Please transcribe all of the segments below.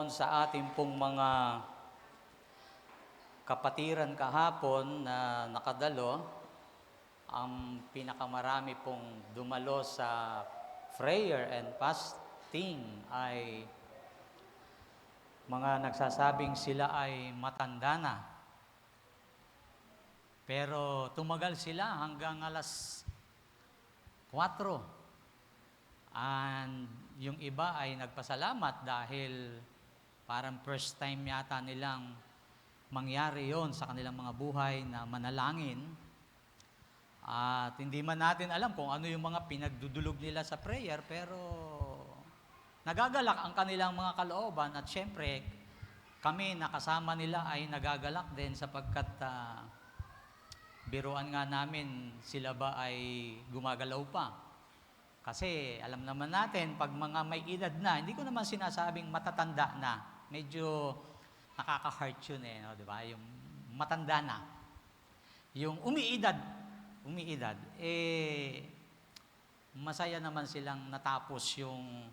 doon sa ating pong mga kapatiran kahapon na nakadalo, ang pinakamarami pong dumalo sa prayer and fasting ay mga nagsasabing sila ay matanda na. Pero tumagal sila hanggang alas 4. And yung iba ay nagpasalamat dahil parang first time yata nilang mangyari yon sa kanilang mga buhay na manalangin. At hindi man natin alam kung ano yung mga pinagdudulog nila sa prayer, pero nagagalak ang kanilang mga kalooban at syempre kami nakasama nila ay nagagalak din sapagkat biruan nga namin sila ba ay gumagalaw pa. Kasi alam naman natin, pag mga may edad na, hindi ko naman sinasabing matatanda na. Medyo nakaka-heart yun no, di ba? Yung matanda na. Yung umiidad, masaya naman silang natapos yung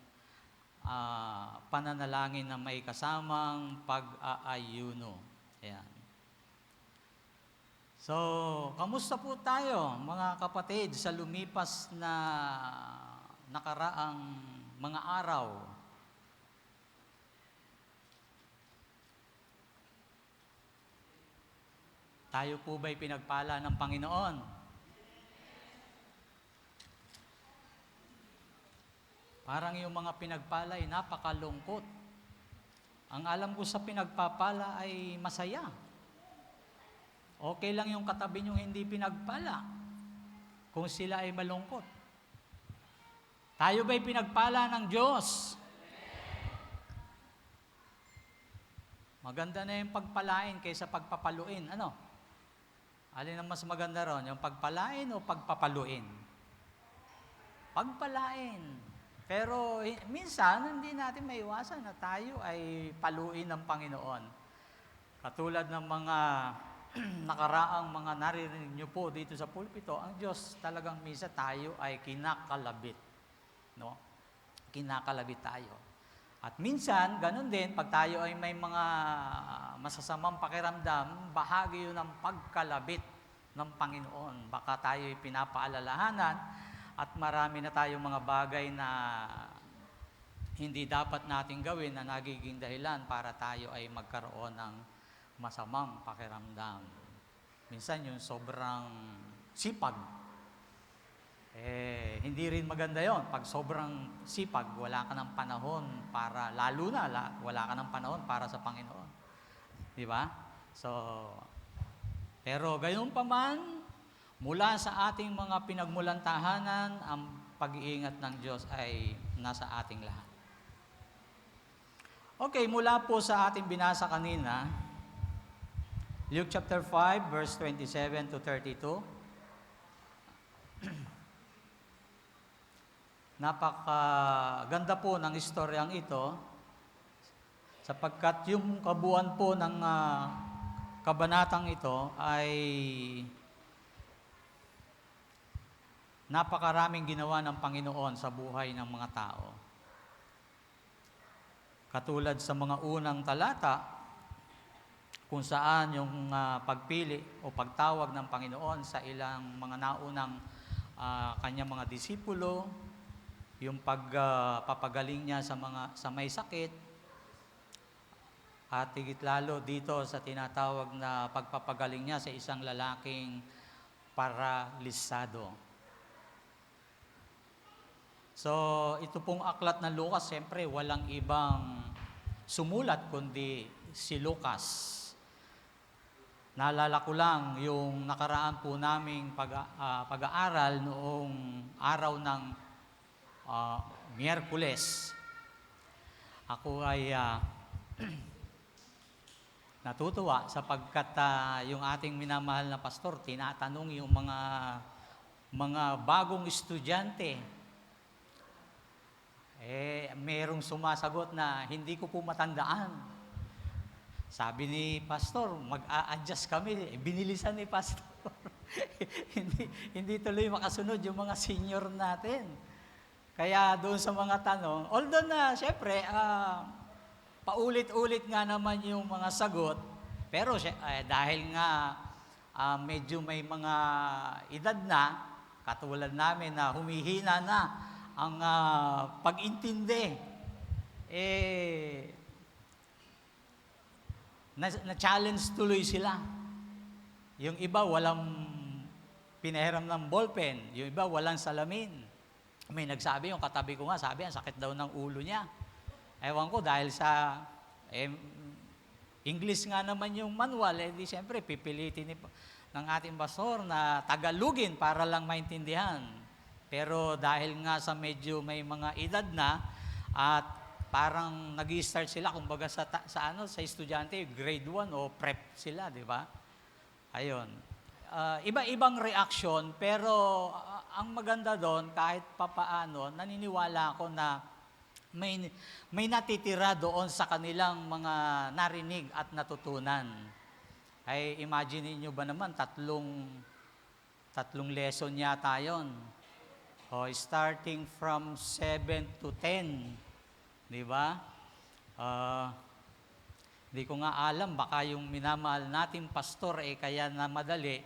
pananalangin na may kasamang pag-aayuno. Ayan. So, kamusta po tayo mga kapatid sa lumipas na nakaraang mga araw? Tayo po ba'y pinagpala ng Panginoon? Parang yung mga pinagpala ay napakalungkot. Ang alam ko sa pinagpapala ay masaya. Okay lang yung katabi niyong hindi pinagpala kung sila ay malungkot. Tayo ba'y pinagpala ng Diyos? Maganda na yung pagpalain kaysa pagpapaluin. Ano? Alin ang mas maganda ron? Yung pagpalain o pagpapaluin? Pagpalain. Pero minsan, hindi natin maiwasan na tayo ay paluin ng Panginoon. Katulad ng mga nakaraang mga naririnig nyo po dito sa pulpito, ang Diyos talagang minsan tayo ay kinakalabit. No? Kinakalabit tayo. At minsan, ganun din, pag tayo ay may mga masasamang pakiramdam, bahagi yun ng pagkalabit ng Panginoon. Baka tayo ay pinapaalalahanan at marami na tayong mga bagay na hindi dapat nating gawin na nagiging dahilan para tayo ay magkaroon ng masamang pakiramdam. Minsan yung sobrang sipag. Hindi rin maganda yon. Pag sobrang sipag, wala ka ng panahon para, lalo na, wala ka ng panahon para sa Panginoon. Di ba? So, pero gayon pa man, mula sa ating mga pinagmulan tahanan, ang pag-iingat ng Diyos ay nasa ating lahat. Okay, mula po sa ating binasa kanina, Luke chapter 5, verse 27 to 32. Napakaganda po ng istoryang ito sapagkat yung kabuuan po ng kabanatang ito ay napakaraming ginawa ng Panginoon sa buhay ng mga tao. Katulad sa mga unang talata, kung saan yung pagpili o pagtawag ng Panginoon sa ilang mga naunang kanyang mga disipulo, yung pagpapagaling niya sa may sakit, at higit lalo dito sa tinatawag na pagpapagaling niya sa isang lalaking paralisado. So, ito pong aklat ng Lucas, siyempre walang ibang sumulat kundi si Lucas. Naalala ko lang yung nakaraan po naming pag-aaral noong araw ng Miyerkules. Ako ay natutuwa sapagkat yung ating minamahal na pastor, tinatanong yung mga bagong estudyante. Merong sumasagot na hindi ko po matandaan. Sabi ni pastor, mag-a-adjust kami. Binilisan ni pastor. hindi tuloy makasunod yung mga senior natin. Kaya doon sa mga tanong, although na, syempre, paulit-ulit nga naman yung mga sagot, pero dahil nga medyo may mga edad na, katulad namin na humihina na ang pag-intindi, na-challenge tuloy sila. Yung iba walang pinahiram ng ballpen, yung iba walang salamin. May nagsabi, yung katabi ko nga, sabi, ang sakit daw ng ulo niya. Ewan ko, dahil sa English nga naman yung manual, di siyempre pipilitin ng ating pastor na Tagalogin para lang maintindihan. Pero dahil nga sa medyo may mga edad na at parang nag-i-start sila kumbaga sa estudyante, grade 1 o prep sila, di ba? Ayun. Iba-ibang reaction, pero ang maganda doon, kahit papaano, naniniwala ako na may natitira doon sa kanilang mga narinig at natutunan. Ay, imagine niyo ba naman, tatlong lesson yata yun. Starting from 7 to 10. Di ba? Hindi ko nga alam, baka yung minamahal nating pastor, kaya na madali,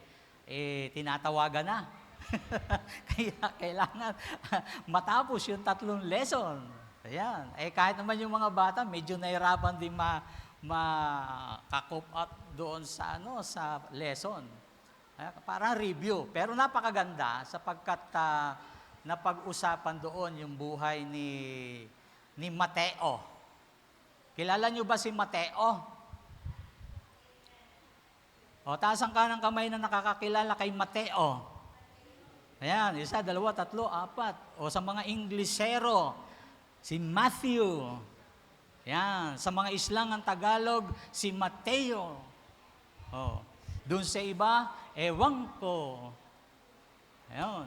tinatawagan na. Kaya kailangan matapos yung 3 lesson. Ayan. Kahit naman yung mga bata, medyo nahirapan din ma-cope up doon sa lesson. Parang review. Pero napakaganda sapagkat napag-usapan doon yung buhay ni Mateo. Kilala nyo ba si Mateo? Taas ang kanang kamay na nakakakilala kay Mateo. Ayan, 1, 2, 3, 4. Sa mga Inglesero, si Matthew. Ayan, sa mga Islangang Tagalog, si Mateo. Doon sa iba, ewan ko. Ayan.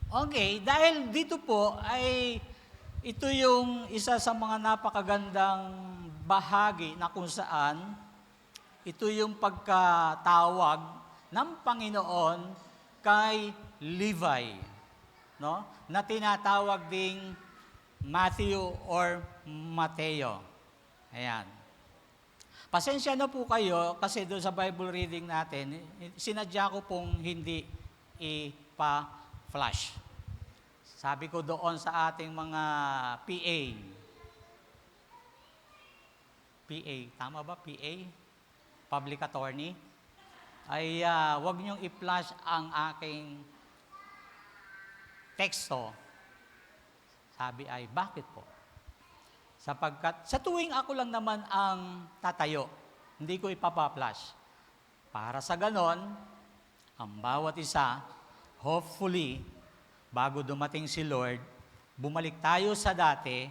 Okay, dahil dito po ay ito yung isa sa mga napakagandang bahagi na kung saan ito yung pagkatawag ng Panginoon kay Levi, no? Na tinatawag ding Matthew or Mateo. Ayan. Pasensya na po kayo kasi doon sa Bible reading natin, sinadya ko pong hindi ipa-flash. Sabi ko doon sa ating mga PA, tama ba? PA? Public Attorney? Ay wag niyong i-flash ang aking teksto. Sabi ay, bakit po? Sapagkat sa tuwing ako lang naman ang tatayo, hindi ko ipapa-flash. Para sa ganon, ang bawat isa, hopefully, bago dumating si Lord, bumalik tayo sa dati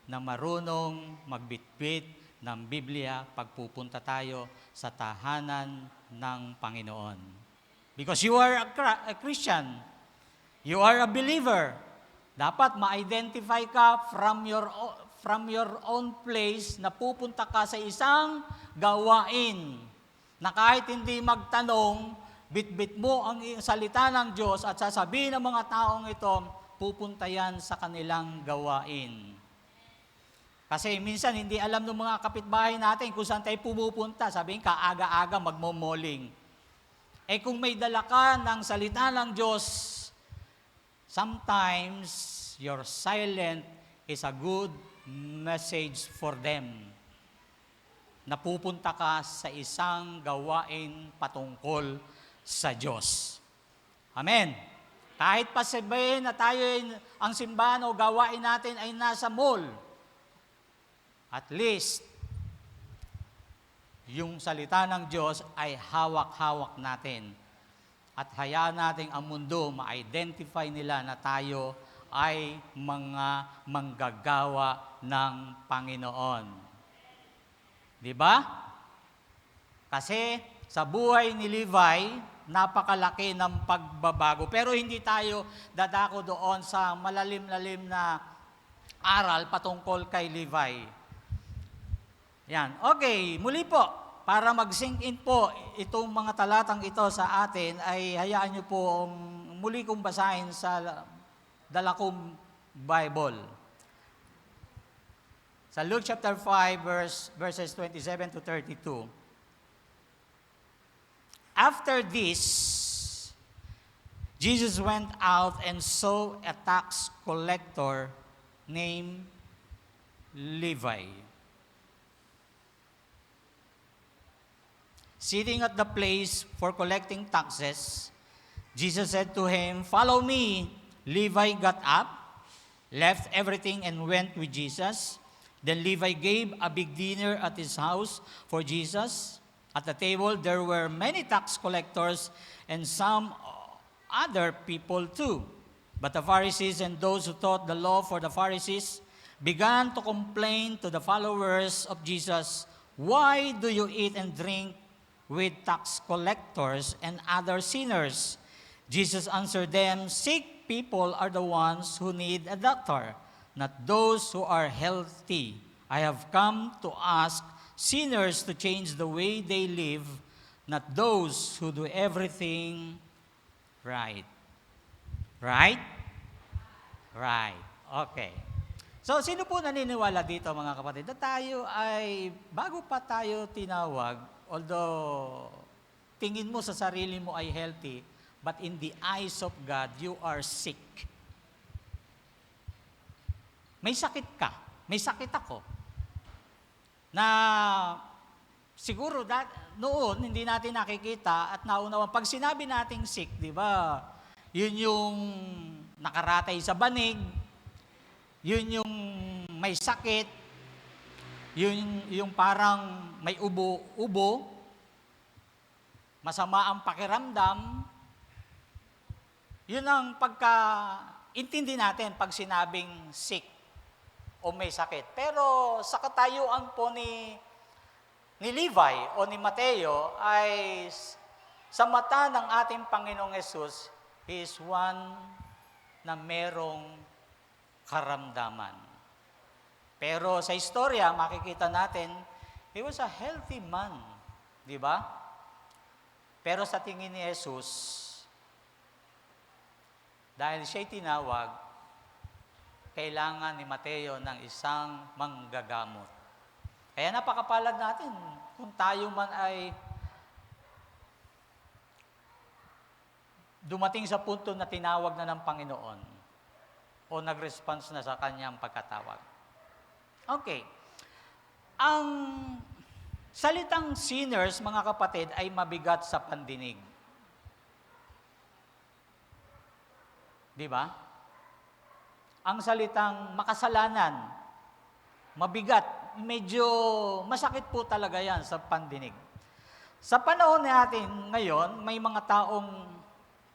na marunong magbitbit ng Biblia pagpupunta tayo sa tahanan ng Panginoon. Because you are a Christian, you are a believer. Dapat ma-identify ka from your own place na pupunta ka sa isang gawain na kahit hindi magtanong, bitbit mo ang salita ng Diyos at sasabihin ng mga taong ito, pupunta yan sa kanilang gawain. Kasi minsan hindi alam ng mga kapitbahay natin kung saan tayo pumupunta. Sabihin ka, aga-aga magmomoling. Kung may dala ka ng salita ng Diyos, sometimes your silent is a good message for them. Napupunta ka sa isang gawain patungkol sa Diyos. Amen. Kahit pa sabihin na tayo ang simbahan o gawain natin ay nasa mall, at least, yung salita ng Diyos ay hawak-hawak natin. At hayaan natin ang mundo ma-identify nila na tayo ay mga manggagawa ng Panginoon. Di ba? Kasi sa buhay ni Levi, napakalaki ng pagbabago. Pero hindi tayo dadako doon sa malalim-lalim na aral patungkol kay Levi. Yan. Okay, muli po, para mag-sink in po itong mga talatang ito sa atin, ay hayaan nyo po muli kong basahin sa dala kong Bible. Sa Luke chapter 5, verses 27 to 32. After this, Jesus went out and saw a tax collector named Levi sitting at the place for collecting taxes. Jesus said to him, "Follow me." Levi got up, left everything, and went with Jesus. Then Levi gave a big dinner at his house for Jesus. At the table there were many tax collectors and some other people too. But the Pharisees and those who taught the law for the Pharisees began to complain to the followers of Jesus, "Why do you eat and drink with tax collectors and other sinners?" Jesus answered them, "Sick people are the ones who need a doctor, not those who are healthy. I have come to ask sinners to change the way they live, not those who do everything right." Right? Right. Okay. So, sino po naniniwala dito, mga kapatid, na tayo ay, bago pa tayo tinawag, although tingin mo sa sarili mo ay healthy, but in the eyes of God, you are sick. May sakit ka. May sakit ako. Na siguro noon, hindi natin nakikita at naunawan. Pag sinabi nating sick, di ba, yun yung nakaratay sa banig, yun yung may sakit, yun yung parang may ubo, masama ang pakiramdam. Yun ang pagka-intindi natin pag sinabing sick o may sakit. Pero sa katayuan po ni Levi o ni Mateo ay sa mata ng ating Panginoong Yesus, he is one na merong karamdaman. Pero sa istorya, makikita natin, he was a healthy man. Di ba? Pero sa tingin ni Jesus, dahil siya'y tinawag, kailangan ni Mateo ng isang manggagamot. Kaya napakapalad natin kung tayo man ay dumating sa punto na tinawag na ng Panginoon o nag-response na sa kanyang pagkatawag. Okay. Ang salitang sinners, mga kapatid, ay mabigat sa pandinig. Di ba? Ang salitang makasalanan, mabigat, medyo masakit po talaga yan sa pandinig. Sa panahon natin ngayon, may mga taong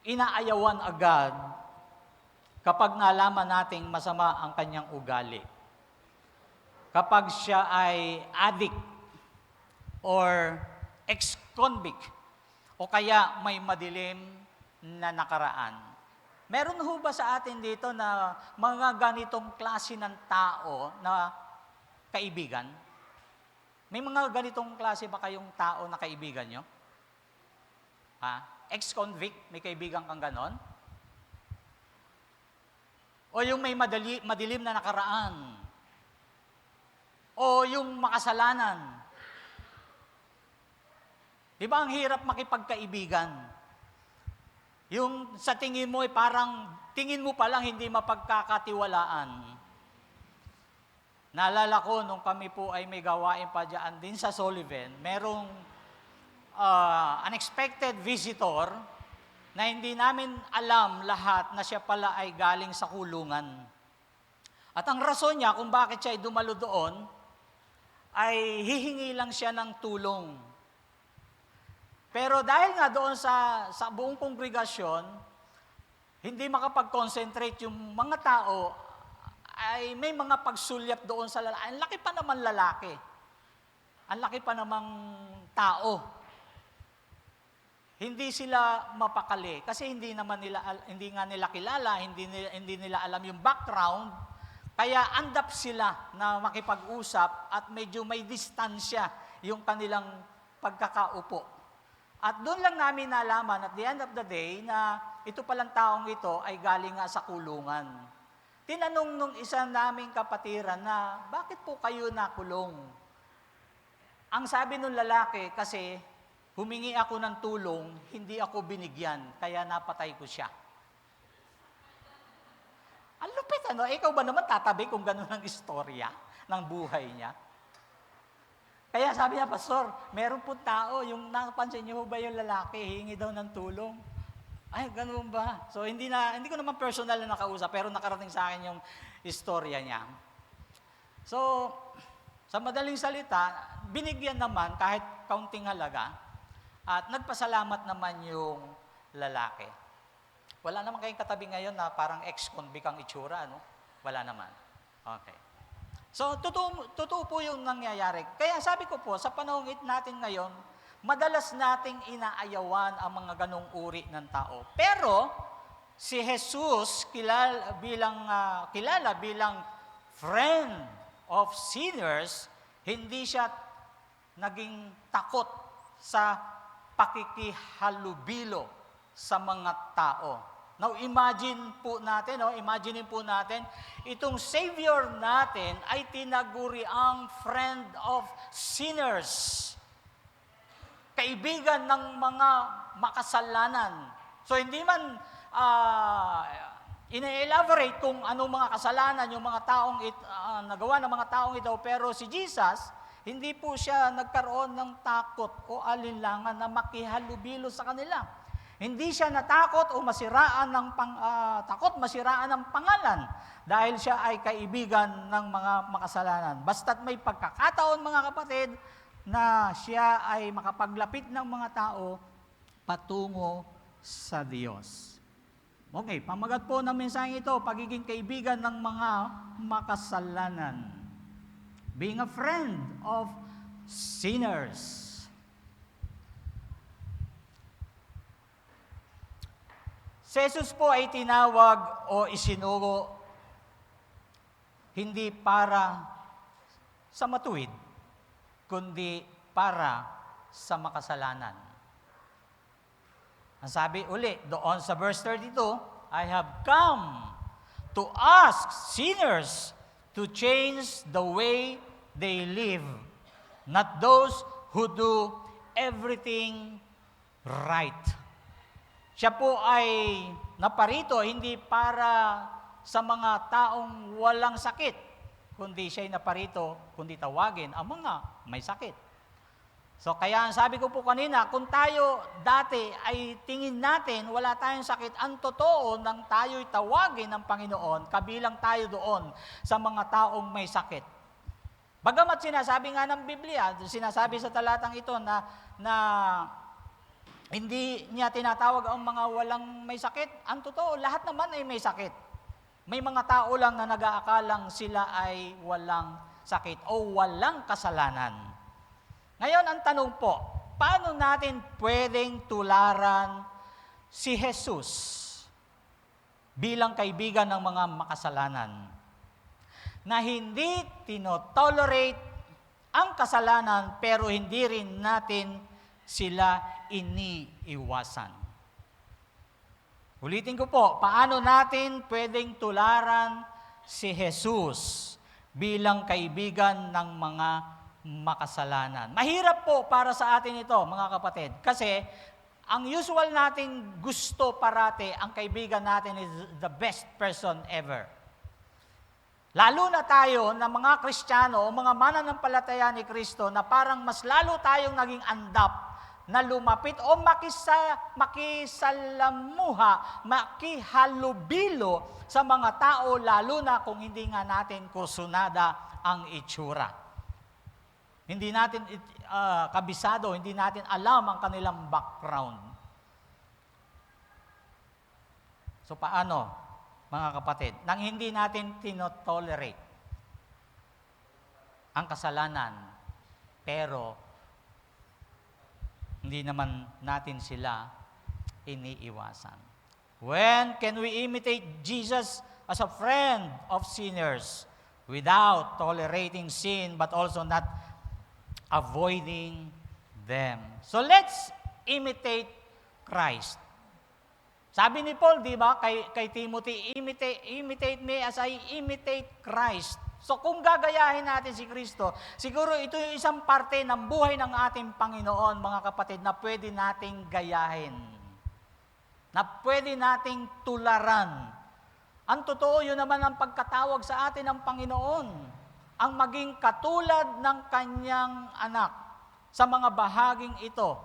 inaayawan agad kapag nalaman nating masama ang kanyang ugali. Kapag siya ay addict or ex-convict o kaya may madilim na nakaraan. Meron ho ba sa atin dito na mga ganitong klase ng tao na kaibigan? May mga ganitong klase ba kayong tao na kaibigan nyo? Ex-convict, may kaibigan kang ganon? O yung may madilim na nakaraan? O yung makasalanan? Di ba ang hirap makipagkaibigan? Yung sa tingin mo ay parang, tingin mo pa lang hindi mapagkakatiwalaan. Naalala ko, nung kami po ay may gawain pa dyan din sa Sullivan, merong unexpected visitor na hindi namin alam lahat na siya pala ay galing sa kulungan. At ang rason niya kung bakit siya ay dumalo doon, ay hihingi lang siya ng tulong. Pero dahil nga doon sa buong kongregasyon, hindi makapag-concentrate yung mga tao, ay may mga pagsulyap doon sa lalaki. Ang laki pa naman lalaki. Ang laki pa namang tao. Hindi sila mapakali kasi hindi nga nila kilala, hindi nila alam yung background. Kaya andap sila na makipag-usap at medyo may distansya yung kanilang pagkakaupo. At doon lang namin nalaman at the end of the day na ito palang taong ito ay galing nga sa kulungan. tinanong nung isa naming kapatiran na, bakit po kayo nakulong? Ang sabi nung lalaki, kasi humingi ako ng tulong, hindi ako binigyan, kaya napatay ko siya. Ang lupit, ano? Ikaw ba naman tatabi kung gano'n ang istorya ng buhay niya? Kaya sabi niya, Pastor, meron po tao, yung napansin niyo ba yung lalaki, hingi daw ng tulong? Ay, ganoon ba? So, hindi ko naman personal na nakausap, pero nakarating sa akin yung istorya niya. So, sa madaling salita, binigyan naman kahit kaunting halaga, at nagpasalamat naman yung lalaki. Wala naman kayong katabi ngayon na parang ex-convict ang itsura, no? Wala naman. Okay. So, totoo po yung nangyayari. Kaya sabi ko po, sa panahon natin ngayon, madalas nating inaayawan ang mga ganong uri ng tao. Pero, si Jesus, kilala bilang friend of sinners, hindi siya naging takot sa pakikihalubilo sa mga tao. Now, imagine po natin, itong Savior natin ay tinaguri ang friend of sinners. Kaibigan ng mga makasalanan. So, hindi man ina-elaborate kung anong mga kasalanan yung mga taong nagawa ng mga taong ito, pero si Jesus, hindi po siya nagkaroon ng takot o alinlangan na makihalubilo sa kanila. Hindi siya natakot o masiraan ng pangalan dahil siya ay kaibigan ng mga makasalanan. Basta't may pagkakataon, mga kapatid, na siya ay makapaglapit ng mga tao patungo sa Diyos. Okay, pamagat po ng mensaheng ito, pagiging kaibigan ng mga makasalanan. Being a friend of sinners. Si Jesus po ay tinawag o isinuro hindi para sa matuwid, kundi para sa makasalanan. Ang sabi uli, doon sa verse 32, I have come to ask sinners to change the way they live, not those who do everything right. Siya po ay naparito hindi para sa mga taong walang sakit, kundi siya'y naparito, kundi tawagin ang mga may sakit. So kaya ang sabi ko po kanina, kung tayo dati ay tingin natin wala tayong sakit, ang totoo nang tayo'y tawagin ng Panginoon, kabilang tayo doon sa mga taong may sakit. Bagamat sinasabi nga ng Biblia, sinasabi sa talatang ito na hindi niya tinatawag ang mga walang may sakit. Ang totoo, lahat naman ay may sakit. May mga tao lang na nag-aakalang sila ay walang sakit o walang kasalanan. Ngayon, ang tanong po, paano natin pwedeng tularan si Jesus bilang kaibigan ng mga makasalanan na hindi tinotolerate ang kasalanan pero hindi rin natin sila iniiwasan? Ulitin ko po, paano natin pwedeng tularan si Jesus bilang kaibigan ng mga makasalanan? Mahirap po para sa atin ito, mga kapatid, kasi ang usual nating gusto parate, ang kaibigan natin is the best person ever. Lalo na tayo na mga Kristiyano o mga mananampalataya ni Kristo na parang mas lalo tayong naging andap na lumapit o makisalamuha, makihalubilo sa mga tao, lalo na kung hindi nga natin kursunada ang itsura. Hindi natin kabisado, hindi natin alam ang kanilang background. So paano, mga kapatid, nang hindi natin tinotolerate ang kasalanan, pero hindi naman natin sila iniiwasan? When can we imitate Jesus as a friend of sinners without tolerating sin but also not avoiding them? So let's imitate Christ. Sabi ni Paul, di ba, kay Timothy, imitate me as I imitate Christ. So kung gagayahin natin si Kristo, siguro ito yung isang parte ng buhay ng ating Panginoon, mga kapatid, na pwede nating gayahin. Na pwede nating tularan. Ang totoo, yun naman ang pagkatawag sa atin ng Panginoon. Ang maging katulad ng kanyang anak. Sa mga bahaging ito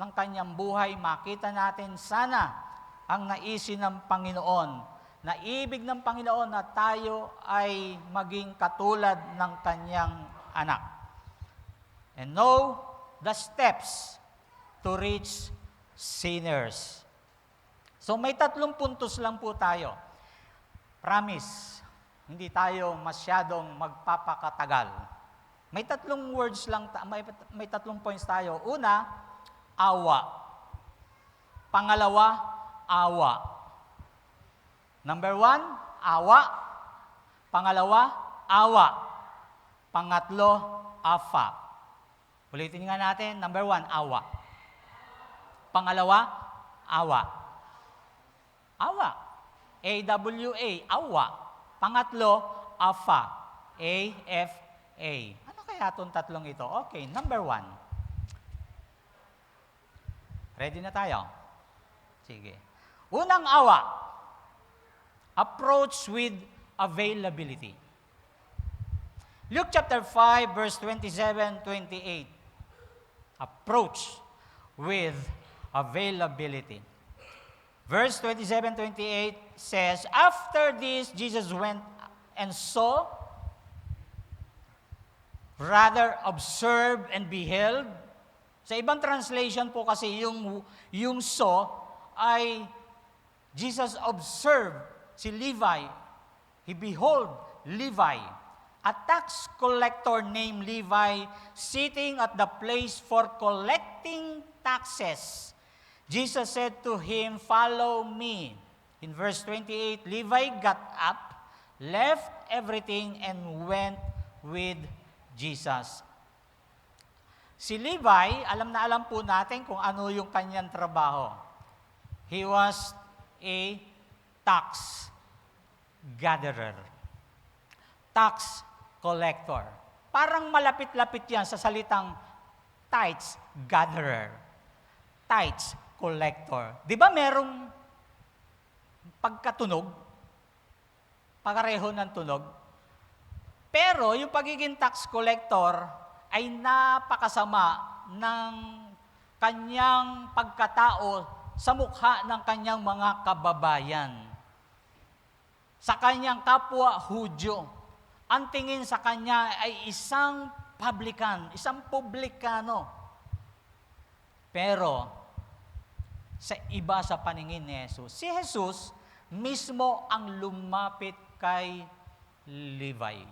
ng kanyang buhay, makita natin sana ang naisin ng Panginoon. Naibig ng Panginoon na tayo ay maging katulad ng kanyang anak. And know the steps to reach sinners. So may 3 puntos lang po tayo. Promise, hindi tayo masyadong magpapakatagal. May 3 words lang, may 3 points tayo. Una, awa. Pangalawa, awa. Number 1, awa. Pangalawa, awa. Pangatlo, afa. Ulitin nga natin. Number 1, awa. Pangalawa, awa. Awa. A-W-A, awa. Pangatlo, afa. A-F-A. Ano kaya itong 3 ito? Okay, number 1. Ready na tayo? Sige. Unang awa. Approach with availability. Luke chapter 5, verse 27-28. Approach with availability. Verse 27-28 says, after this, Jesus went and saw, rather observed and beheld. Sa ibang translation po kasi yung saw ay Jesus observed si Levi. He behold Levi, a tax collector named Levi, sitting at the place for collecting taxes. Jesus said to him, follow me. In verse 28, Levi got up, left everything, and went with Jesus. Si Levi, alam na alam po natin kung ano yung kanyang trabaho. He was a tax gatherer. Tax collector. Parang malapit-lapit yan sa salitang tithes gatherer. Tithes collector. Di ba merong pagkatunog? Pakareho ng tunog? Pero yung pagiging tax collector ay napakasama ng kanyang pagkatao sa mukha ng kanyang mga kababayan. Sa kanyang kapwa Hudyo, ang tingin sa kanya ay isang isang publikano. Pero, sa iba sa paningin ni Jesus, si Jesus mismo ang lumapit kay Levi.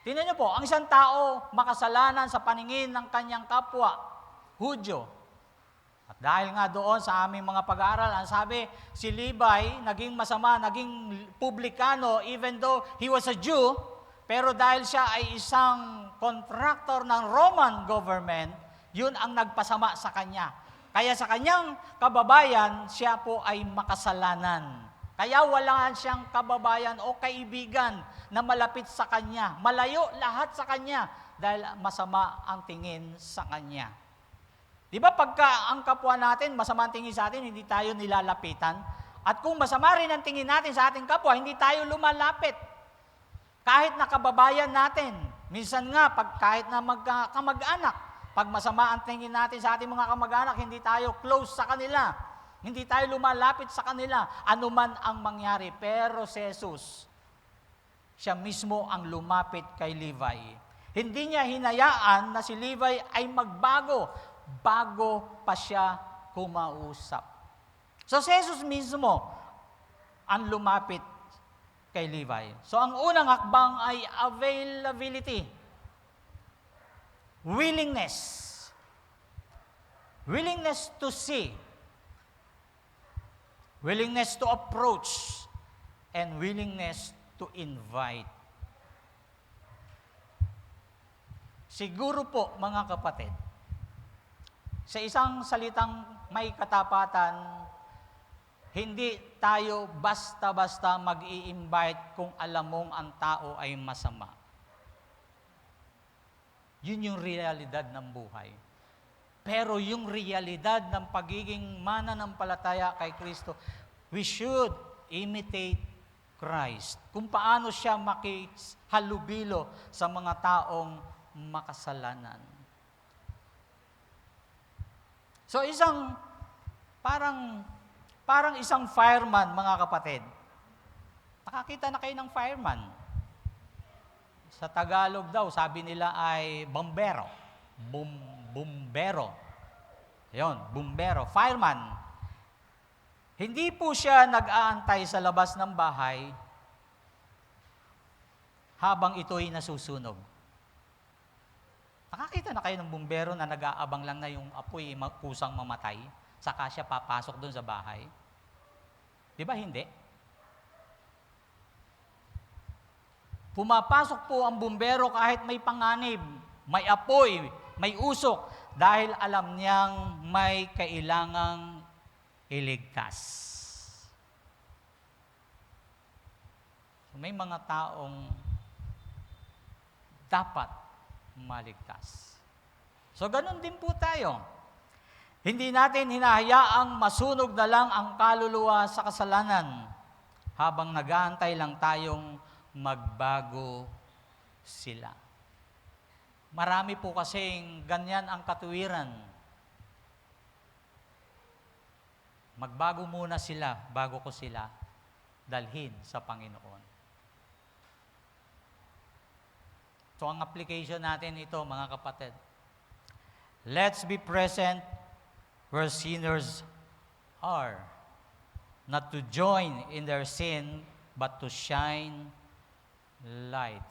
Tingnan niyo po, ang isang tao makasalanan sa paningin ng kanyang kapwa Hudyo. At dahil nga doon sa aming mga pag-aaral, ang sabi, si Levi naging masama, naging publikano, even though he was a Jew, pero dahil siya ay isang contractor ng Roman government, yun ang nagpasama sa kanya. Kaya sa kanyang kababayan, siya po ay makasalanan. Kaya wala siyang kababayan o kaibigan na malapit sa kanya. Malayo lahat sa kanya dahil masama ang tingin sa kanya. Di ba pagka ang kapwa natin, masama ang tingin sa atin, hindi tayo nilalapitan? At kung masama rin ang tingin natin sa ating kapwa, hindi tayo lumalapit. Kahit na kababayan natin. Minsan nga, kahit na kamag-anak, pag masama ang tingin natin sa ating mga kamag-anak, hindi tayo close sa kanila. Hindi tayo lumalapit sa kanila, anuman ang mangyari. Pero si Jesus, siya mismo ang lumapit kay Levi. Hindi niya hinayaan na si Levi ay magbago bago pa siya kumausap. So si Jesus mismo ang lumapit kay Levi. So ang unang hakbang ay availability. Willingness. Willingness to see. Willingness to approach. And willingness to invite. Siguro po, mga kapatid, sa isang salitang may katapatan, Hindi tayo basta-basta mag-i-invite kung alam mong ang tao ay masama. Yun yung realidad ng buhay. Pero yung realidad ng pagiging mananampalataya kay Kristo, we should imitate Christ. Kung paano siya makihalubilo sa mga taong makasalanan. So parang isang fireman, mga kapatid. Nakakita na kayo ng fireman. Sa Tagalog daw, sabi nila ay bombero. Bumbero. Yun, bumbero. Fireman. Hindi po siya nag-aantay sa labas ng bahay habang ito'y nasusunog. Nakakita na kayo ng bumbero na nag-aabang lang na yung apoy kusang mamatay, saka siya papasok doon sa bahay? Di ba hindi? Pumapasok po ang bumbero kahit may panganib, may apoy, may usok, dahil alam niyang may kailangang iligtas. May mga taong dapat maligtas. So, ganun din po tayo. Hindi natin hinahayaang masunog na lang ang kaluluwa sa kasalanan habang nag-aantay lang tayong magbago sila. Marami po kasing ganyan ang katuwiran. Magbago muna sila bago ko sila dalhin sa Panginoon. So ang application natin ito, mga kapatid. Let's be present where sinners are. Not to join in their sin, but to shine light.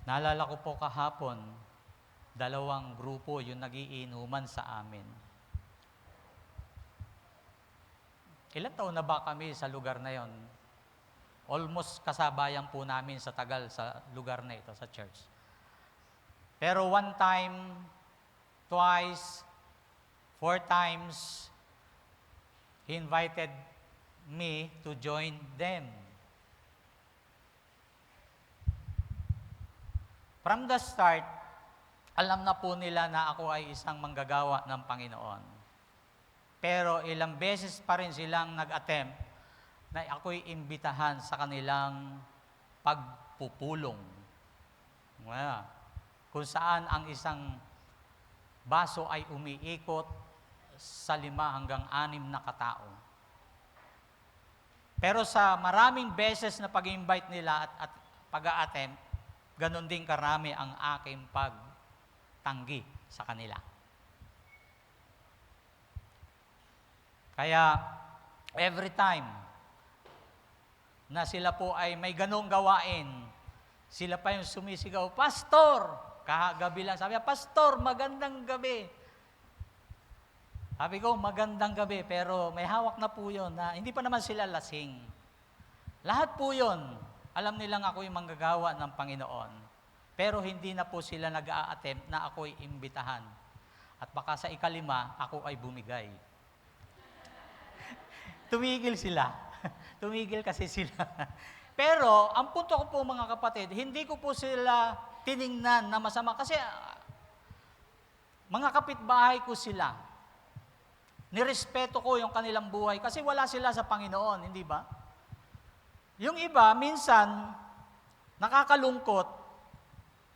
Naalala ko po kahapon, 2 grupo yung nagiinuman sa amin. Ilan taon na ba kami sa lugar na yon? Almost kasabayan po namin sa tagal sa lugar na ito, sa church. Pero 1 time, twice, 4 times, he invited me to join them. From the start, alam na po nila na ako ay isang manggagawa ng Panginoon. Pero ilang beses pa rin silang nag-attempt na ako'y imbitahan sa kanilang pagpupulong. Kung saan ang isang baso ay umiikot sa 5 hanggang 6 na katao. Pero sa maraming beses na pag-invite nila at pag-a-attempt, ganon din karami ang aking pagtanggi sa kanila. Kaya, every time na sila po ay may ganong gawain, sila pa yung sumisigaw, "Pastor!" Kahagabi lang, sabi niya, "Pastor, magandang gabi." Sabi ko, magandang gabi, pero may hawak na po yun na hindi pa naman sila lasing. Lahat po yun, alam nilang ako yung manggagawa ng Panginoon. Pero hindi na po sila nag-a-attempt na ako'y imbitahan. At baka sa 5, ako ay bumigay. Tumigil sila. Tumigil kasi sila. Pero, ang punto ko po mga kapatid, hindi ko po sila tiningnan na masama. Kasi, mga kapitbahay ko sila. Nirespeto ko yung kanilang buhay kasi wala sila sa Panginoon, hindi ba? Yung iba, minsan, nakakalungkot,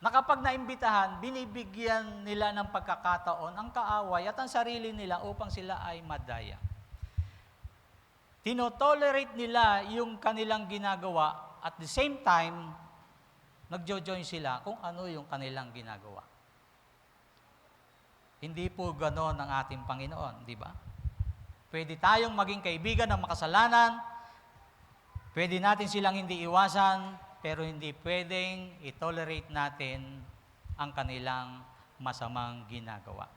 na kapag naimbitahan, binibigyan nila ng pagkakataon ang kaaway at ang sarili nila upang sila ay madaya. Tinotolerate nila yung kanilang ginagawa at the same time, nagjo-join sila kung ano yung kanilang ginagawa. Hindi po gano'n ang ating Panginoon, di ba? Pwede tayong maging kaibigan ng makasalanan, pwede natin silang hindi iwasan, pero hindi pwedeng i-tolerate natin ang kanilang masamang ginagawa.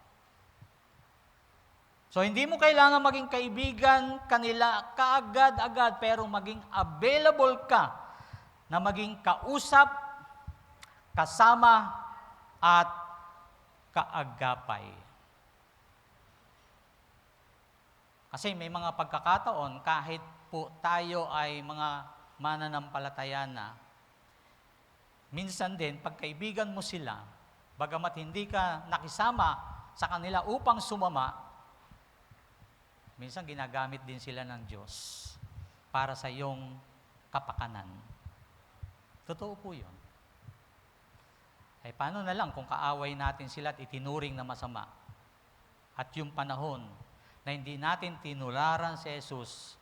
So, hindi mo kailangan maging kaibigan kanila kaagad-agad, pero maging available ka na maging kausap, kasama, at kaagapay. Kasi may mga pagkakataon, kahit po tayo ay mga mananampalataya na, minsan din, pagkaibigan mo sila, bagamat hindi ka nakisama sa kanila upang sumama, minsan ginagamit din sila ng Diyos para sa iyong kapakanan. Totoo po yun. Ay paano na lang kung kaaway natin sila at itinuring na masama? At yung panahon na hindi natin tinularan si Jesus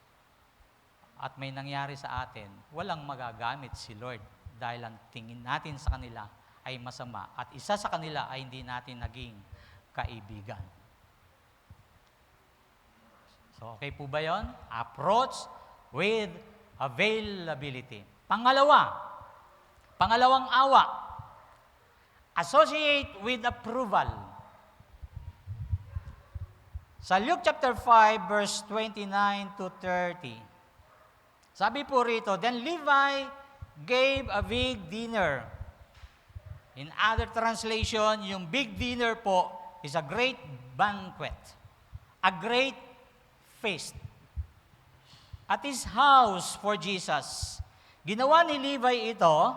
at may nangyari sa atin, walang magagamit si Lord dahil ang tingin natin sa kanila ay masama at isa sa kanila ay hindi natin naging kaibigan. So, okay po ba yun? Approach with availability. Pangalawang awa, associate with approval. Sa Luke chapter 5, verse 29 to 30, sabi po rito, then Levi gave a big dinner. In other translation, yung big dinner po is a great banquet, a great feast. At his house for Jesus. Ginawa ni Levi ito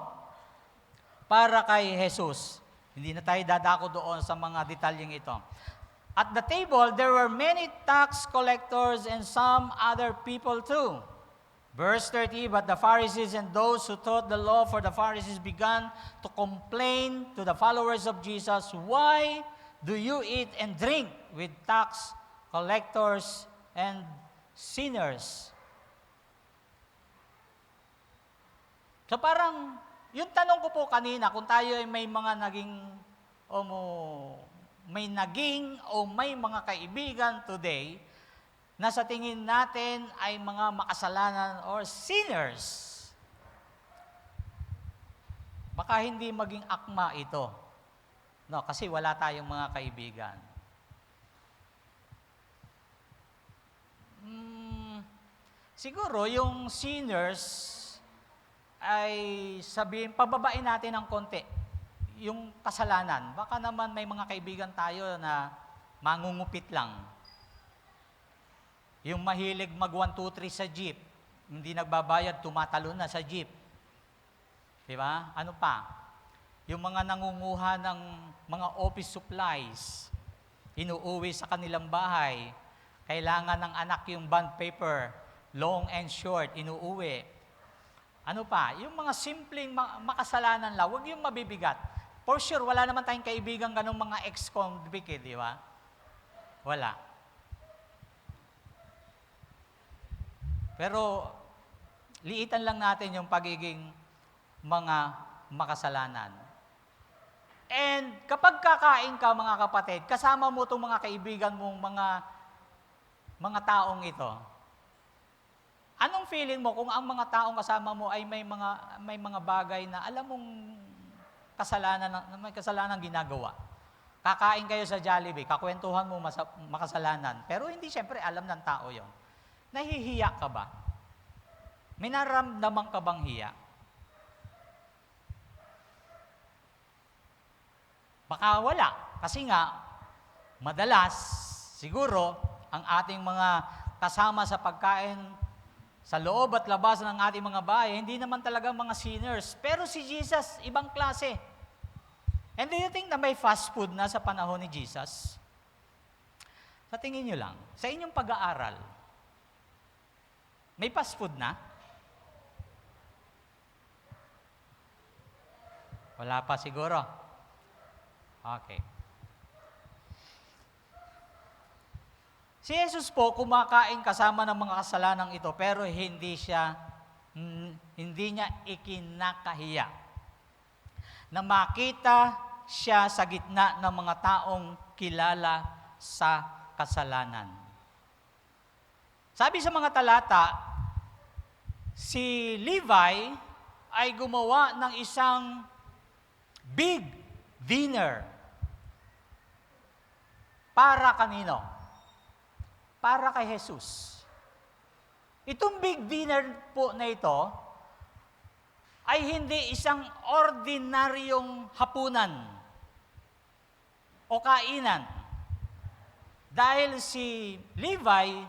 para kay Jesus. Hindi na tayo dadako doon sa mga detalyeng ito. At the table, there were many tax collectors and some other people too. Verse 30, but the Pharisees and those who taught the law for the Pharisees began to complain to the followers of Jesus, why do you eat and drink with tax collectors and sinners? So parang, yung tanong ko po kanina, kung tayo ay may mga naging may mga kaibigan today na sa tingin natin ay mga makasalanan or sinners. Baka hindi maging akma ito. No, kasi wala tayong mga kaibigan. Siguro yung sinners ay sabihin, pababain natin ng konti yung kasalanan. Baka naman may mga kaibigan tayo na mangungupit lang. Yung mahilig mag 1, 2, 3 sa jeep, hindi nagbabayad, tumatalon na sa jeep. Di ba? Ano pa? Yung mga nangunguha ng mga office supplies, inuuwi sa kanilang bahay, kailangan ng anak yung bond paper, long and short, inuuwi. Ano pa? Yung mga simpleng makasalanan lang, huwag yung mabibigat. For sure, wala naman tayong kaibigan ganong mga ex-convict, di ba? Wala. Pero, liitan lang natin yung pagiging mga makasalanan. And kapag kakain ka, mga kapatid, kasama mo itong mga kaibigan mong mga taong ito, anong feeling mo kung ang mga taong kasama mo ay may mga bagay na alam mong may kasalanan ginagawa? Kakain kayo sa Jollibee, kakwentuhan mo makasalanan, pero hindi siyempre alam ng tao yon. Nahihiya ka ba? May naramdaman ka bang hiya? Baka wala. Kasi nga, madalas, siguro, ang ating mga kasama sa pagkain sa loob at labas ng ating mga bahay, hindi naman talaga mga sinners. Pero si Jesus, ibang klase. And do you think na may fast food na sa panahon ni Jesus? Sa tingin nyo lang, sa inyong pag-aaral, may fast food na? Wala pa siguro. Okay. Si Jesus po kumakain kasama ng mga kasalanang ito, pero hindi niya ikinakahiya na makita siya sa gitna ng mga taong kilala sa kasalanan. Sabi sa mga talata, si Levi ay gumawa ng isang big dinner. Para kanino? Para kay Jesus. Itong big dinner po na ito ay hindi isang ordinaryong hapunan o kainan. Dahil si Levi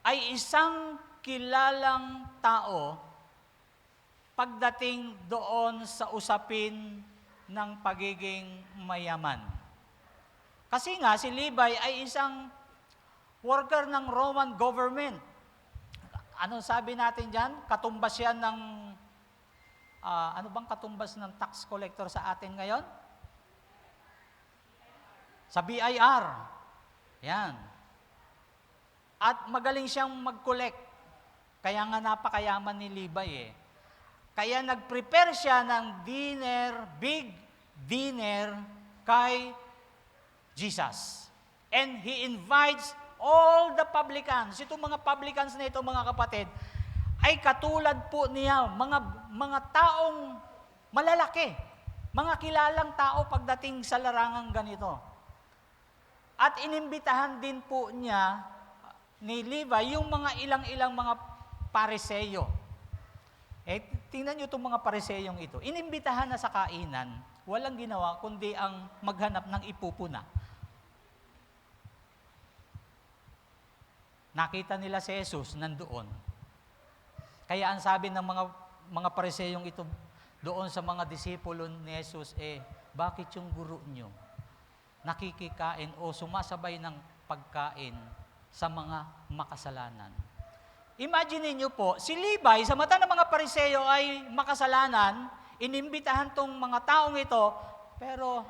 ay isang kilalang tao pagdating doon sa usapin ng pagiging mayaman. Kasi nga, si Levi ay isang worker ng Roman government. Anong sabi natin dyan? Katumbas yan ng, ano bang katumbas ng tax collector sa atin ngayon? Sa BIR. Yan. At magaling siyang mag-collect. Kaya nga napakayaman ni Levi eh. Kaya nag-prepare siya ng dinner, big dinner kay Jesus. And he invites all the publicans. Itong mga publicans na ito, mga kapatid, ay katulad po niya, mga taong malalaki, mga kilalang tao pagdating sa larangang ganito. At inimbitahan din po niya ni Levi yung mga ilang-ilang mga pariseyo. Tingnan nyo itong mga pariseyong ito. Inimbitahan na sa kainan, walang ginawa kundi ang maghanap ng ipupuna. Nakita nila si Jesus nandoon. Kaya ang sabi ng mga pariseyong ito doon sa mga disipulo ni Jesus, bakit yung guro nyo nakikikain o sumasabay ng pagkain sa mga makasalanan? Imagine niyo po, si Levi, sa mata ng mga pariseyo ay makasalanan, inimbitahan tong mga taong ito, pero,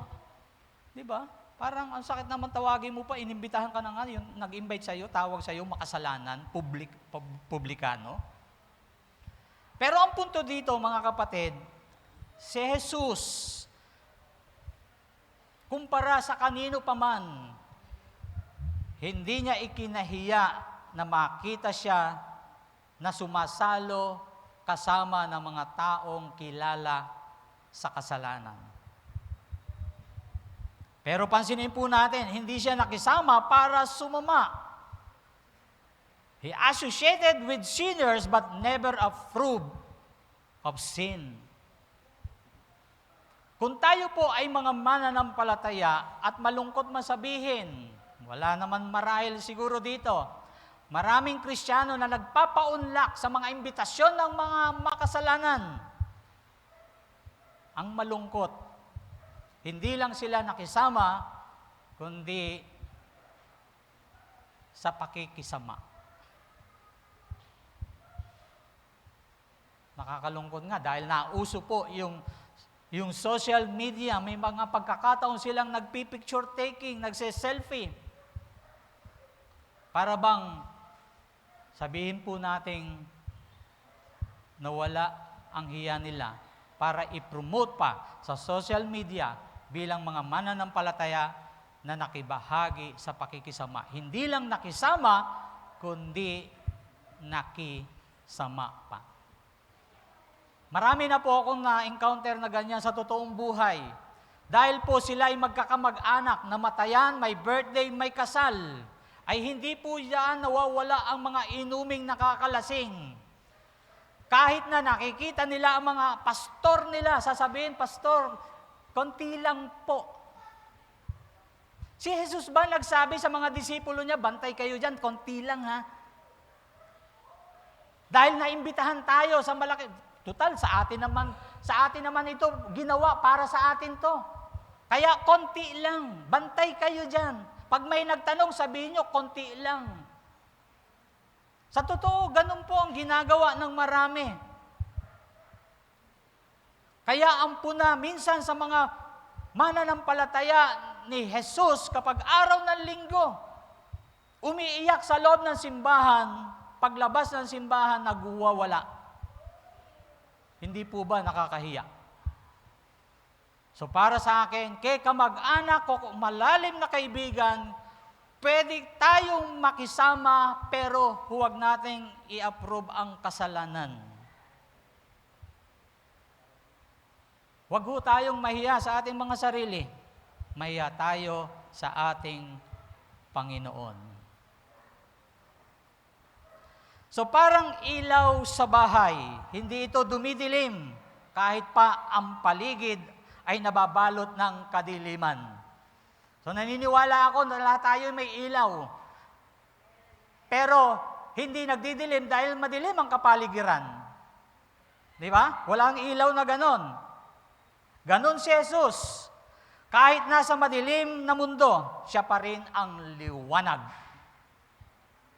di ba, parang ang sakit naman tawagin mo pa, inimbitahan ka na nga, yung nag-invite sa'yo, tawag sa'yo, makasalanan, publikano. Pero ang punto dito, mga kapatid, si Jesus, kumpara sa kanino paman, hindi niya ikinahiya na makita siya na sumasalo kasama ng mga taong kilala sa kasalanan. Pero pansinin po natin, hindi siya nakisama para sumama. He associated with sinners but never approved of sin. Kung tayo po ay mga mananampalataya at malungkot masabihin, wala naman marahil siguro dito, maraming Kristiyano na nagpapaunlak sa mga imbitasyon ng mga makasalanan. Ang malungkot, hindi lang sila nakisama, kundi sa pakikisama. Nakakalungkot nga dahil nauso po yung social media, may mga pagkakataon silang nagpipicture taking, nagse-selfie. Para bang sabihin po nating nawala ang hiya nila para i-promote pa sa social media bilang mga mananampalataya na nakibahagi sa pakikisama. Hindi lang nakisama, kundi nakisama pa. Marami na po akong na-encounter na ganyan sa totoong buhay. Dahil po sila ay magkakamag-anak, namatayan, may birthday, may kasal, ay hindi po yan nawawala ang mga inuming nakakalasing. Kahit na nakikita nila ang mga pastor nila, sasabihin, pastor, konti lang po. Si Jesus ba nagsabi sa mga disipulo niya, bantay kayo dyan, konti lang ha. Dahil naimbitahan tayo sa malaki, total, sa atin naman ito, ginawa para sa atin to. Kaya konti lang, bantay kayo dyan. Pag may nagtanong, sabihin nyo, konti lang. Sa totoo, ganun po ang ginagawa ng marami. Kaya ang puna, minsan sa mga mananampalataya ni Jesus, kapag araw ng linggo, umiiyak sa loob ng simbahan, paglabas ng simbahan, nagwawala. Hindi po ba nakakahiya? So para sa akin, kay kamag-anak ko, malalim na kaibigan, pwede tayong makisama pero huwag nating i-approve ang kasalanan. Huwag ho tayong mahiya sa ating mga sarili. Mahiya tayo sa ating Panginoon. So parang ilaw sa bahay, hindi ito dumidilim kahit pa ang paligid ay nababalot ng kadiliman. So naniniwala ako na lahat tayo may ilaw. Pero hindi nagdidilim dahil madilim ang kapaligiran. Di ba? Walang ilaw na ganon. Ganon si Jesus. Kahit nasa madilim na mundo, siya pa rin ang liwanag.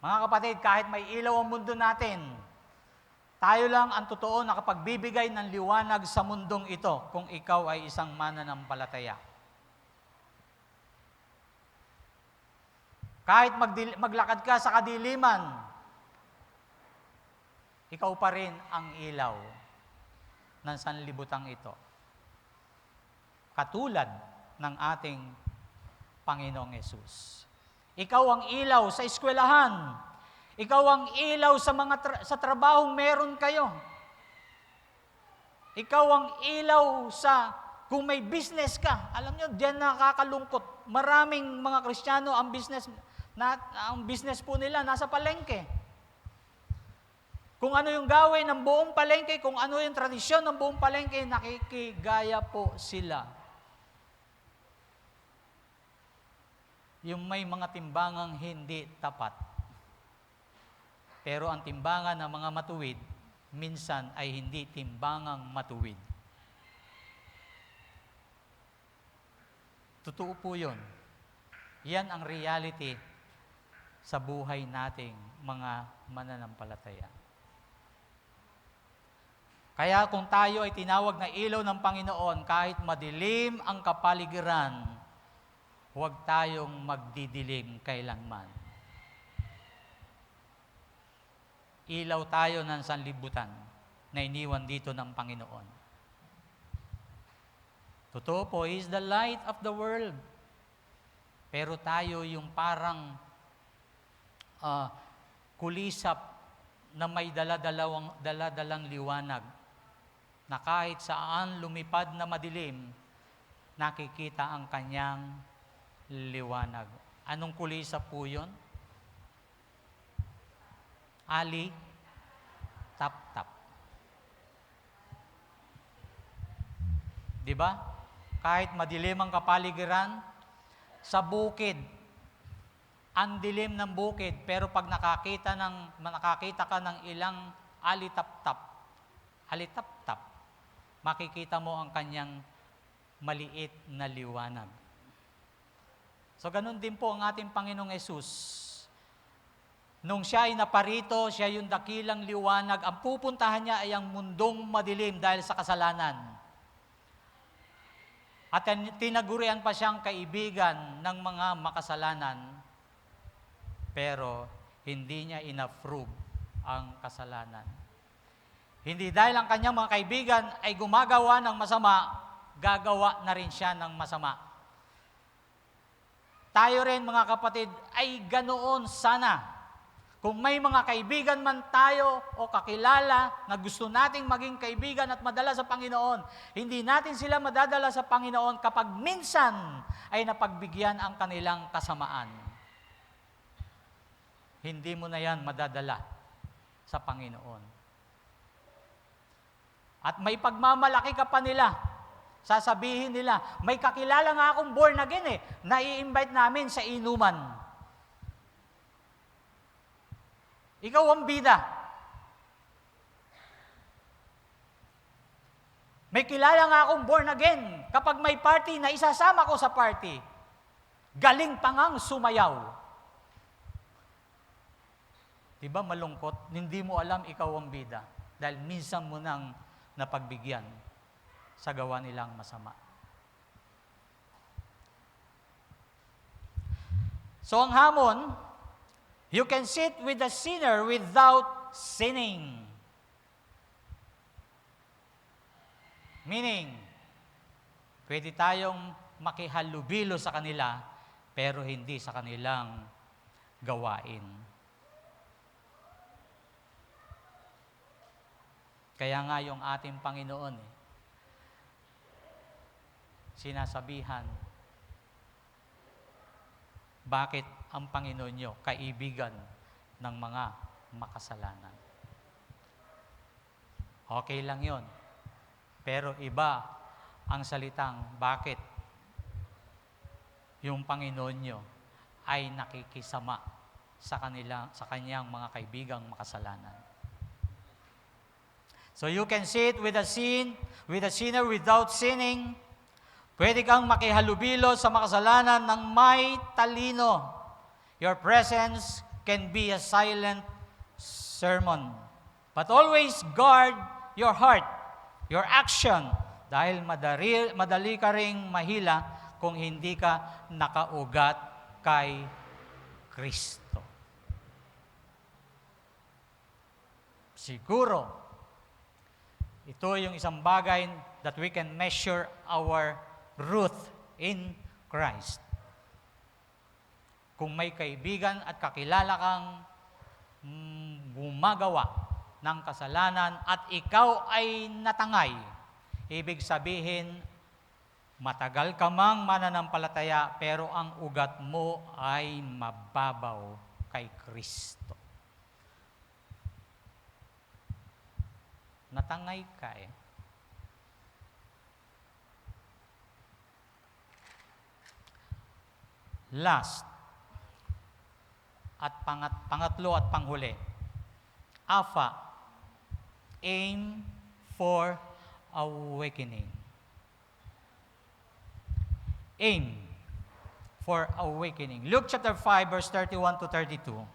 Mga kapatid, kahit may ilaw ang mundo natin, tayo lang ang totoo na nakapagbibigay ng liwanag sa mundong ito kung ikaw ay isang mananampalataya. Kahit maglakad ka sa kadiliman, ikaw pa rin ang ilaw ng sanlibutang ito. Katulad ng ating Panginoong Yesus. Ikaw ang ilaw sa eskwelahan. Ikaw ang ilaw sa trabahong meron kayo. Ikaw ang ilaw kung may business ka. Alam niyo, diyan nakakalungkot. Maraming mga Kristiyano ang business po nila nasa palengke. Kung ano yung gawin ng buong palengke, kung ano yung tradisyon ng buong palengke, nakikigaya po sila. Yung may mga timbangang hindi tapat. Pero ang timbangan ng mga matuwid, minsan ay hindi timbangang matuwid. Totoo po yun. Yan ang reality sa buhay nating mga mananampalataya. Kaya kung tayo ay tinawag na ilaw ng Panginoon, kahit madilim ang kapaligiran, huwag tayong magdidilim kailanman. Ilaw tayo ng sanlibutan na iniwan dito ng Panginoon. Totoo po, He is the light of the world. Pero tayo yung parang kulisap na may daladalang liwanag na kahit saan lumipad na madilim, nakikita ang kanyang liwanag. Anong kulisap po yun? Ali, tap-tap. Di ba? Kahit madilim ang kapaligiran, sa bukid, ang dilim ng bukid, pero pag nakakita ka ng ilang alitap-tap, makikita mo ang kanyang maliit na liwanag. So, ganun din po ang ating Panginoong Yesus. Nung siya ay naparito, siya yung dakilang liwanag, ang pupuntahan niya ay ang mundong madilim dahil sa kasalanan. At tinagurian pa siyang kaibigan ng mga makasalanan, pero hindi niya inapprove ang kasalanan. Hindi dahil ang kanyang mga kaibigan ay gumagawa ng masama, gagawa na rin siya ng masama. Tayo rin, mga kapatid, ay ganoon sana. Kung may mga kaibigan man tayo o kakilala na gusto nating maging kaibigan at madala sa Panginoon, hindi natin sila madadala sa Panginoon kapag minsan ay napagbigyan ang kanilang kasamaan. Hindi mo na yan madadala sa Panginoon. At may pagmamalaki ka pa nila. Sasabihin nila, may kakilala nga akong born again nai-invite namin sa inuman. Ikaw ang bida. May kilala nga akong born again. Kapag may party na isasama ko sa party, galing pa ngang sumayaw. Diba malungkot? Hindi mo alam ikaw ang bida. Dahil minsan mo nang napagbigyan sa gawa nilang masama. So ang hamon, you can sit with the sinner without sinning. Meaning, pwede tayong makihalubilo sa kanila, pero hindi sa kanilang gawain. Kaya nga yung ating Panginoon, sinasabihan, bakit ang Panginoon nyo kaibigan ng mga makasalanan? Okay lang yon. Pero iba ang salitang bakit yung Panginoon nyo ay nakikisama sa kanyang mga kaibigang makasalanan. So you can sit with a sinner without sinning. Pwede kang makihalubilo sa makasalanan ng may talino. Your presence can be a silent sermon. But always guard your heart, your action, dahil madali ka ring mahila kung hindi ka nakaugat kay Kristo. Siguro, ito yung isang bagay that we can measure our truth in Christ. Kung may kaibigan at kakilala kang gumagawa ng kasalanan at ikaw ay natangay, ibig sabihin, matagal ka mang mananampalataya pero ang ugat mo ay mababaw kay Kristo. Natangay ka eh. Last, at pangatlo at panghuli. AFA, aim for awakening. Aim for awakening. Luke chapter 5, verse 31 to 32.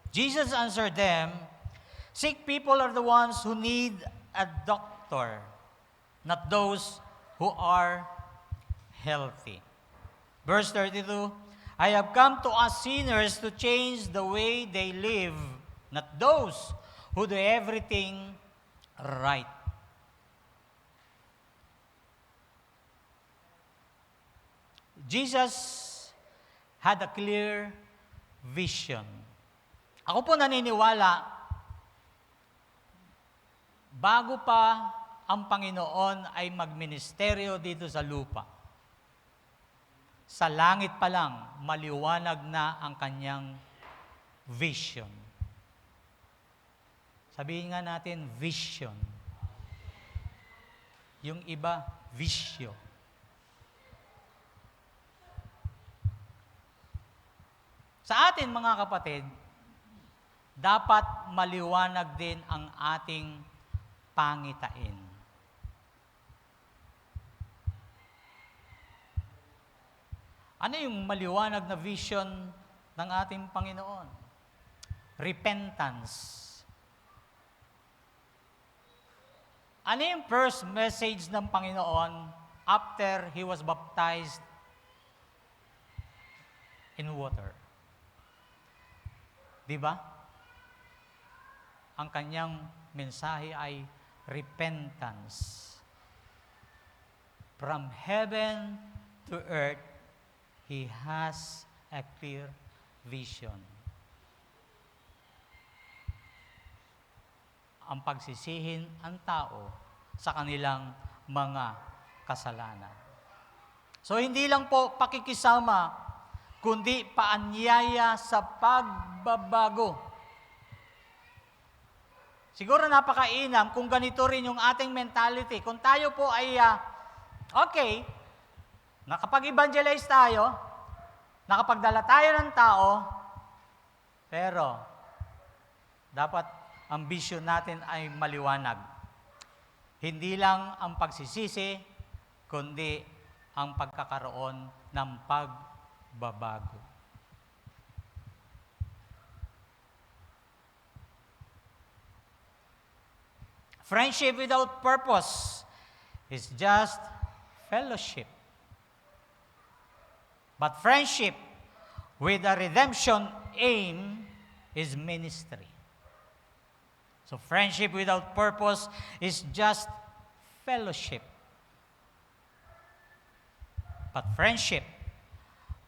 Jesus answered them, "Sick people are the ones who need a doctor, not those who are healthy." Verse 32, "I have come to ask sinners to change the way they live, not those who do everything right." Jesus had a clear vision. Ako po naniniwala, bago pa ang Panginoon ay magministeryo dito sa lupa, sa langit pa lang, maliwanag na ang kanyang vision. Sabihin nga natin, vision. Yung iba, visyo. Sa atin, mga kapatid, dapat maliwanag din ang ating pangitain. Ano yung maliwanag na vision ng ating Panginoon? Repentance. Ano yung first message ng Panginoon after He was baptized in water? Di ba? Ang kanyang mensahe ay repentance. From heaven to earth, He has a clear vision. Ang pagsisihin ang tao sa kanilang mga kasalanan. So hindi lang po pakikisama, kundi paanyaya sa pagbabago. Siguro napakainam kung ganito rin yung ating mentality. Kung tayo po ay, okay, nakapag-evangelize tayo, nakapagdala tayo ng tao, pero dapat ang vision natin ay maliwanag. Hindi lang ang pagsisisi, kundi ang pagkakaroon ng pagbabago. Friendship without purpose is just fellowship. But friendship with a redemption aim is ministry. So friendship without purpose is just fellowship. But friendship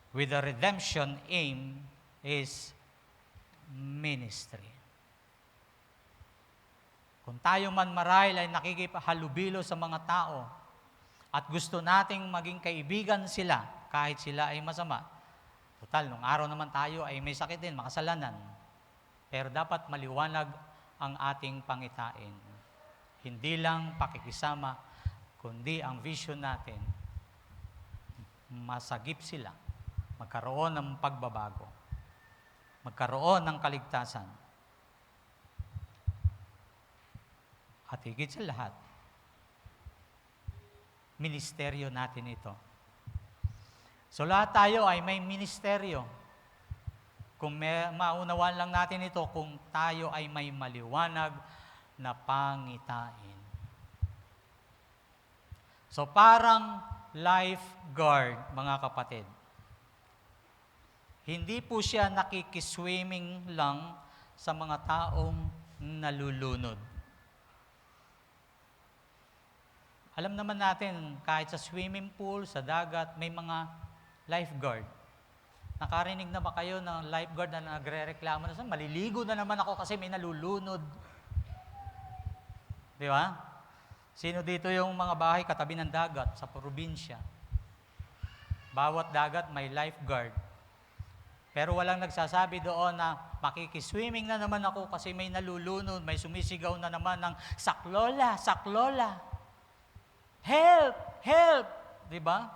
with a redemption aim is ministry. Kung tayo man marahil ay nakikipahalubilo sa mga tao at gusto nating maging kaibigan sila kahit sila ay masama, total, nung araw naman tayo ay may sakit din, makasalanan. Pero dapat maliwanag ang ating pangitain. Hindi lang pakikisama, kundi ang vision natin, masagip sila, magkaroon ng pagbabago, magkaroon ng kaligtasan. At higit sa lahat, ministeryo natin ito. So lahat tayo ay may ministeryo. Kung maunawaan lang natin ito, kung tayo ay may maliwanag na pangitain. So parang lifeguard, mga kapatid. Hindi po siya nakikiswimming lang sa mga taong nalulunod. Alam naman natin, kahit sa swimming pool, sa dagat, may mga lifeguard. Nakarinig na ba kayo ng lifeguard na nagre-reklamo na, maliligo na naman ako kasi may nalulunod. Di ba? Sino dito yung mga bahay katabi ng dagat sa probinsya? Bawat dagat may lifeguard. Pero walang nagsasabi doon na makikiswimming na naman ako kasi may nalulunod, may sumisigaw na naman ng saklola, saklola. Help! Help! Di ba?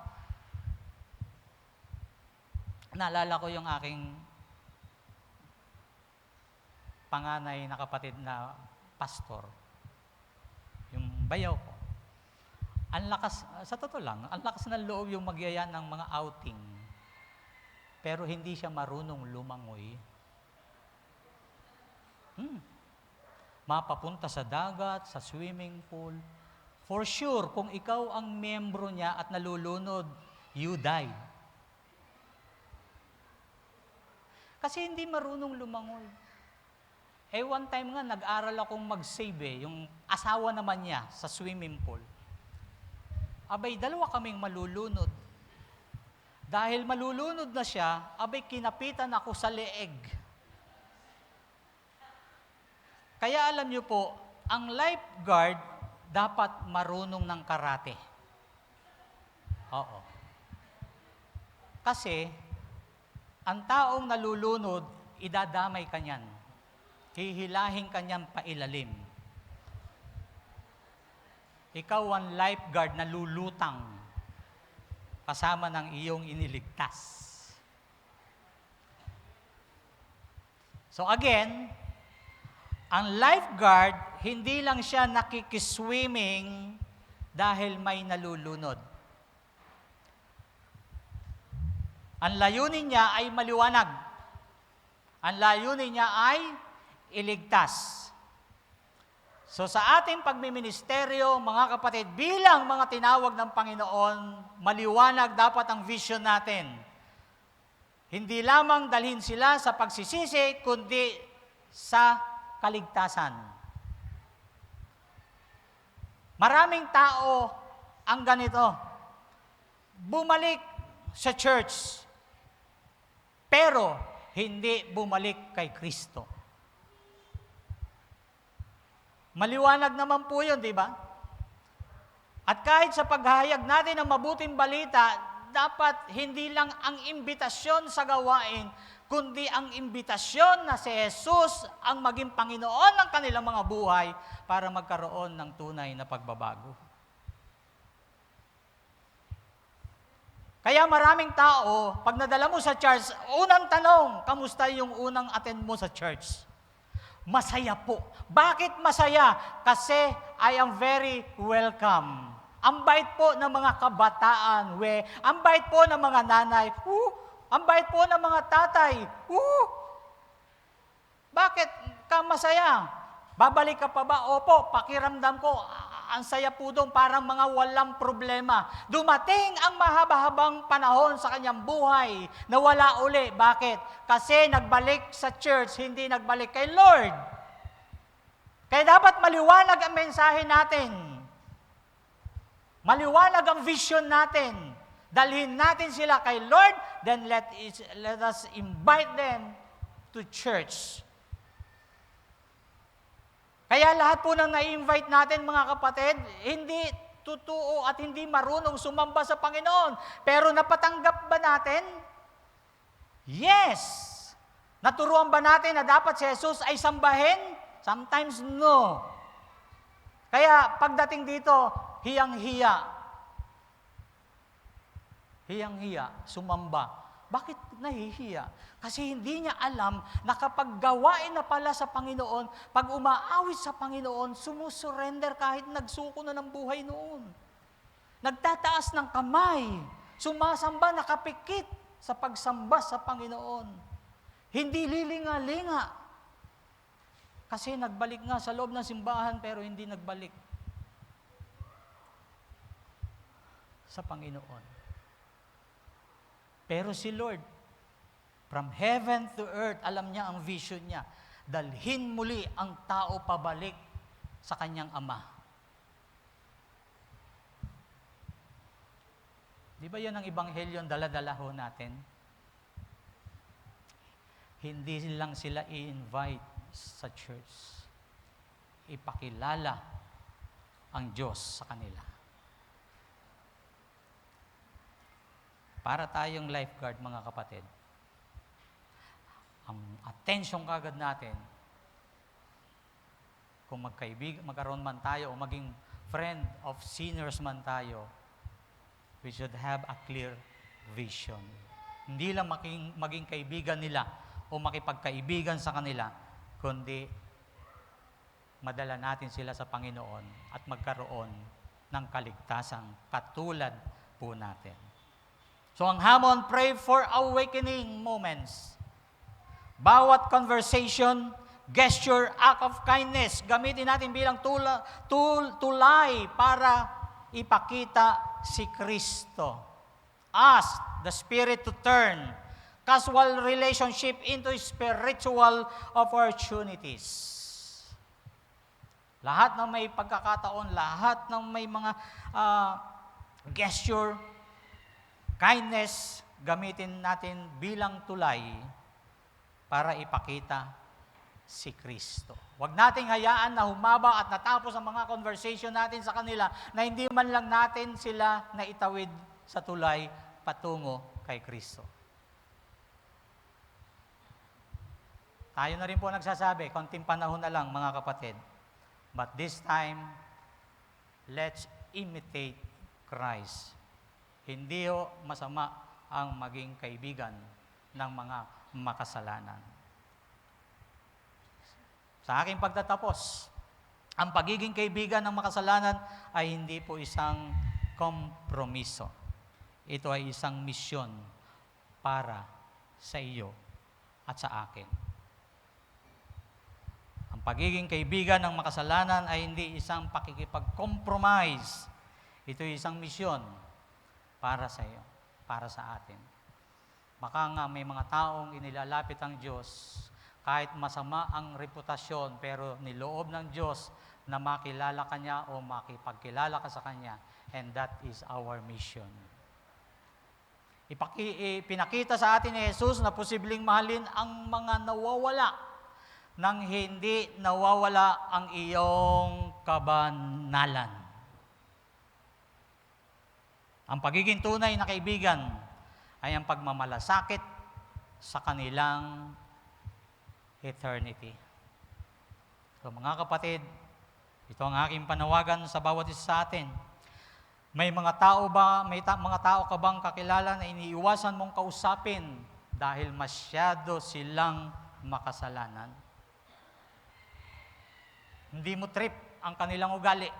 Naalala ko yung aking panganay na kapatid na pastor. Yung bayaw ko. Ang lakas, sa totoo lang, ang lakas ng loob yung magyaya ng mga outing. Pero hindi siya marunong lumangoy. Mapapunta sa dagat, sa swimming pool. For sure, kung ikaw ang miyembro niya at nalulunod, you die. Kasi hindi marunong lumangoy. One time nga, nag-aral akong mag-save yung asawa naman niya sa swimming pool. Abay, dalawa kaming malulunod. Dahil malulunod na siya, abay, kinapitan ako sa leeg. Kaya alam niyo po, ang lifeguard dapat marunong ng karate. Oo. Kasi, ang taong nalulunod, idadamay kanyan. Hihilahin kanyan pailalim. Ikaw ang lifeguard na lulutang kasama ng iyong iniligtas. So again, ang lifeguard, hindi lang siya nakikiswimming dahil may nalulunod. Ang layunin niya ay maliwanag. Ang layunin niya ay iligtas. So sa ating pagmiministeryo, mga kapatid, bilang mga tinawag ng Panginoon, maliwanag dapat ang vision natin. Hindi lamang dalhin sila sa pagsisisi, kundi sa kaligtasan. Maraming tao ang ganito. Bumalik sa church, pero hindi bumalik kay Kristo. Maliwanag naman po yun, di ba? At kahit sa paghahayag natin ng mabuting balita, dapat hindi lang ang imbitasyon sa gawain, kundi ang imbitasyon na si Jesus ang maging Panginoon ng kanilang mga buhay para magkaroon ng tunay na pagbabago. Kaya maraming tao, pag nadala mo sa church, unang tanong, kamusta yung unang attend mo sa church? Masaya po. Bakit masaya? Kasi I am very welcome. Ang bait po ng mga kabataan, ang bait po ng mga nanay, ang bait po ng mga tatay, Bakit ka masaya? Babalik ka pa ba? Opo, pakiramdam ko, ang saya po doon, parang mga walang problema. Dumating ang mahaba-habang panahon sa kanyang buhay na wala uli. Bakit? Kasi nagbalik sa church, hindi nagbalik kay Lord. Kaya dapat maliwanag ang mensahe natin. Maliwanag ang vision natin. Dalhin natin sila kay Lord, then let us invite them to church. Kaya lahat po ng na-invite natin, mga kapatid, hindi totoo at hindi marunong sumamba sa Panginoon. Pero napatanggap ba natin? Yes! Naturuan ba natin na dapat si Jesus ay sambahin? Sometimes no. Kaya pagdating dito, hiyang-hiya. Hiyang-hiya, sumamba. Bakit nahihiya? Kasi hindi niya alam na kapag gawain na pala sa Panginoon, pag umaawit sa Panginoon, sumusurrender kahit nagsuko na ng buhay noon. Nagtataas ng kamay, sumasamba, nakapikit sa pagsamba sa Panginoon. Hindi lilinga-linga. Kasi nagbalik nga sa loob ng simbahan pero hindi nagbalik sa Panginoon. Pero si Lord, from heaven to earth, alam niya ang vision niya. Dalhin muli ang tao pabalik sa kanyang Ama. Di ba yan ang ebanghelyo dala-dala ho natin? Hindi lang sila i-invite sa church. Ipakilala ang Diyos sa kanila. Para tayong lifeguard, mga kapatid, ang attention kagad natin, kung magkaroon man tayo o maging friend of sinners man tayo, we should have a clear vision. Hindi lang maging kaibigan nila o makipagkaibigan sa kanila, kundi madala natin sila sa Panginoon at magkaroon ng kaligtasang katulad po natin. So ang hamon, pray for awakening moments. Bawat conversation, gesture, act of kindness, gamitin natin bilang tulay para ipakita si Kristo. Ask the Spirit to turn casual relationship into spiritual opportunities. Lahat ng may pagkakataon, lahat ng may mga gesture, kindness, gamitin natin bilang tulay para ipakita si Kristo. Huwag nating hayaan na humaba at natapos ang mga conversation natin sa kanila na hindi man lang natin sila naitawid sa tulay patungo kay Kristo. Tayo na rin po nagsasabi, konting panahon na lang mga kapatid. But this time, let's imitate Christ. Hindi ho masama ang maging kaibigan ng mga makasalanan. Sa aking pagtatapos, ang pagiging kaibigan ng makasalanan ay hindi po isang kompromiso. Ito ay isang misyon para sa iyo at sa akin. Ang pagiging kaibigan ng makasalanan ay hindi isang pakikipag-compromise. Ito ay isang misyon para sa iyo, para sa atin. Baka nga may mga taong inilalapit ang Diyos, kahit masama ang reputasyon, pero niloob ng Diyos na makilala ka niya o makipagkilala ka sa Kanya. And that is our mission. Pinakita sa atin ni Jesus na posibleng mahalin ang mga nawawala nang hindi nawawala ang iyong kabanalan. Ang pagiging tunay na kaibigan ay ang pagmamalasakit sa kanilang eternity. So mga kapatid, ito ang aking panawagan sa bawat isa sa atin. May mga tao ka bang kakilala na iniiwasan mong kausapin dahil masyado silang makasalanan? Hindi mo trip ang kanilang ugali.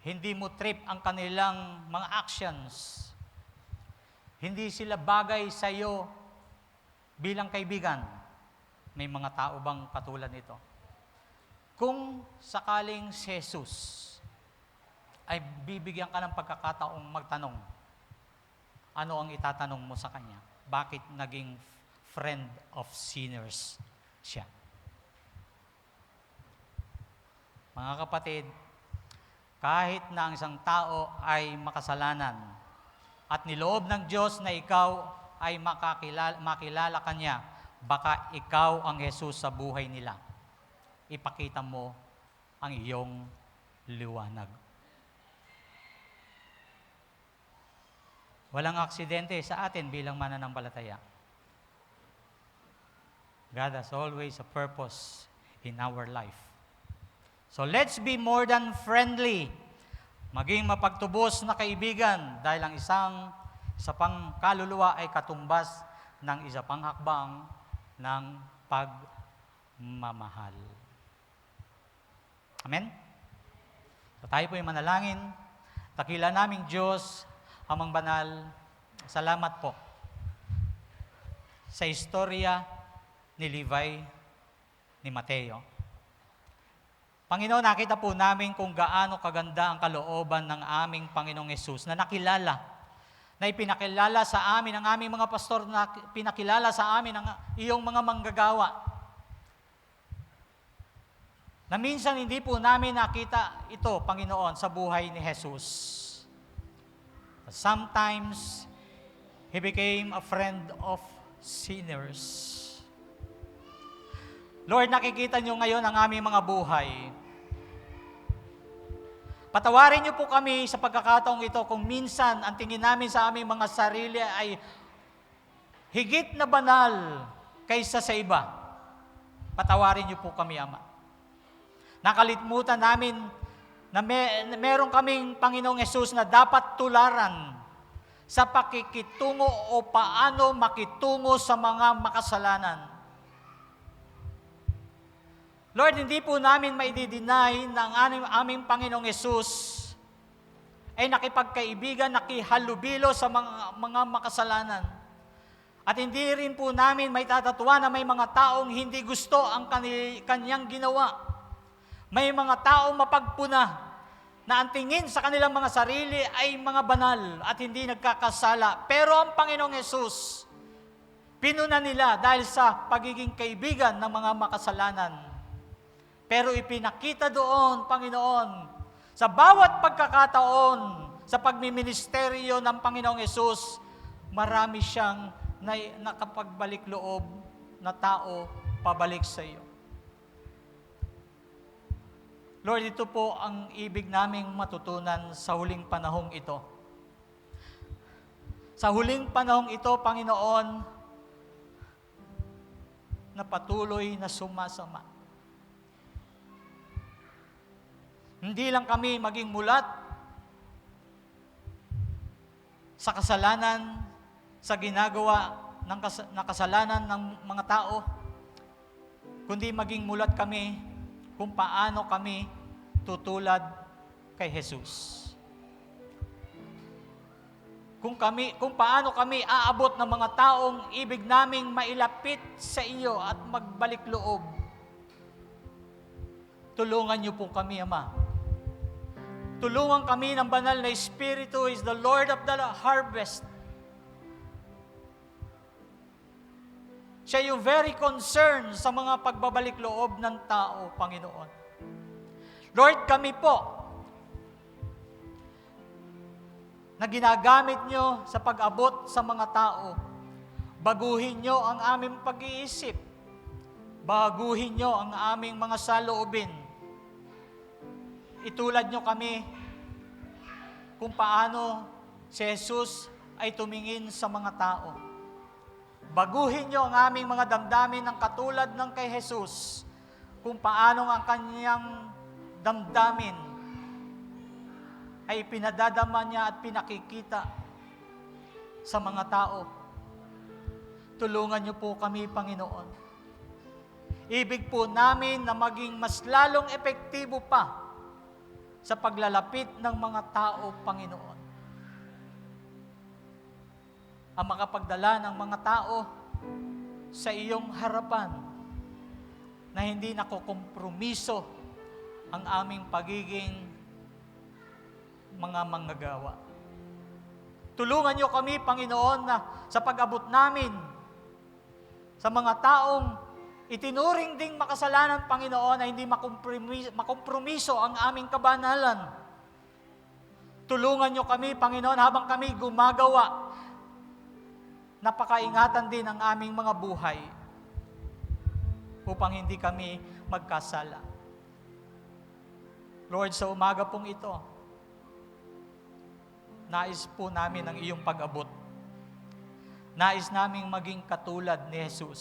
Hindi mo trip ang kanilang mga actions. Hindi sila bagay sa iyo bilang kaibigan. May mga tao bang katulad nito? Kung sakaling si Jesus ay bibigyan ka ng pagkakataong magtanong, ano ang itatanong mo sa Kanya? Bakit naging friend of sinners siya? Mga kapatid, kahit na ang isang tao ay makasalanan at niloob ng Diyos na ikaw ay makilala Kanya, baka ikaw ang Jesus sa buhay nila. Ipakita mo ang iyong liwanag. Walang aksidente sa atin bilang mananampalataya. God has always a purpose in our life. So let's be more than friendly. Maging mapagtubos na kaibigan dahil ang isa pang kaluluwa ay katumbas ng isa pang hakbang ng pagmamahal. Amen? So tayo po ay manalangin. Dakila naming Diyos, Amang Banal, salamat po sa istorya ni Levi, ni Mateo. Panginoon, nakita po namin kung gaano kaganda ang kalooban ng aming Panginoong Hesus na nakilala, na ipinakilala sa amin ang aming mga pastor, na pinakilala sa amin ang iyong mga manggagawa. Na minsan hindi po namin nakita ito, Panginoon, sa buhay ni Jesus. Sometimes, He became a friend of sinners. Lord, nakikita niyo ngayon ang aming mga buhay. Patawarin niyo po kami sa pagkakataong ito kung minsan ang tingin namin sa aming mga sarili ay higit na banal kaysa sa iba. Patawarin niyo po kami, Ama. Nakalimutan namin na meron kaming Panginoong Hesus na dapat tularan sa pakikitungo o paano makitungo sa mga makasalanan. Lord, hindi po namin maidideny na ang aming Panginoong Hesus ay nakipagkaibigan, nakihalubilo sa mga makasalanan. At hindi rin po namin may tatatwa na may mga taong hindi gusto ang kanyang ginawa. May mga taong mapagpuna na ang tingin sa kanilang mga sarili ay mga banal at hindi nagkakasala. Pero ang Panginoong Hesus, pinuna nila dahil sa pagiging kaibigan ng mga makasalanan. Pero ipinakita doon, Panginoon, sa bawat pagkakataon, sa pagmiministeryo ng Panginoong Hesus, marami siyang nakapagbalik loob na tao pabalik sa iyo. Lord, ito po ang ibig naming matutunan sa huling panahong ito. Sa huling panahong ito, Panginoon, na patuloy na sumasama. Hindi lang kami maging mulat sa kasalanan, sa ginagawa ng kasalanan ng mga tao, kundi maging mulat kami kung paano kami tutulad kay Jesus. Kung paano kami aabot ng mga taong ibig naming mailapit sa iyo at magbalik loob. Tulungan niyo po kami, Ama. Tulungan kami ng banal na Espiritu, is the Lord of the harvest. Siya yung very concerned sa mga pagbabalik loob ng tao, Panginoon. Lord, kami po, na ginagamit nyo sa pag-abot sa mga tao, baguhin nyo ang aming pag-iisip, baguhin nyo ang aming mga saloobin, itulad nyo kami kung paano si Jesus ay tumingin sa mga tao. Baguhin nyo ang aming mga damdamin ng katulad ng kay Jesus, kung paano ang kanyang damdamin ay pinadadama niya at pinakikita sa mga tao. Tulungan niyo po kami, Panginoon. Ibig po namin na maging mas lalong epektibo pa sa paglalapit ng mga tao, Panginoon. Ang makapagdala ng mga tao sa iyong harapan na hindi nakokompromiso ang aming pagiging mga manggagawa. Tulungan niyo kami, Panginoon, na sa pag-abot namin sa mga taong itinuring ding makasalanan, Panginoon, na hindi makompromiso ang aming kabanalan. Tulungan niyo kami, Panginoon, habang kami gumagawa, napakaingatan din ang aming mga buhay upang hindi kami magkasala. Lord, sa umaga pong ito, nais po namin ang iyong pag-abot. Nais naming maging katulad ni Jesus.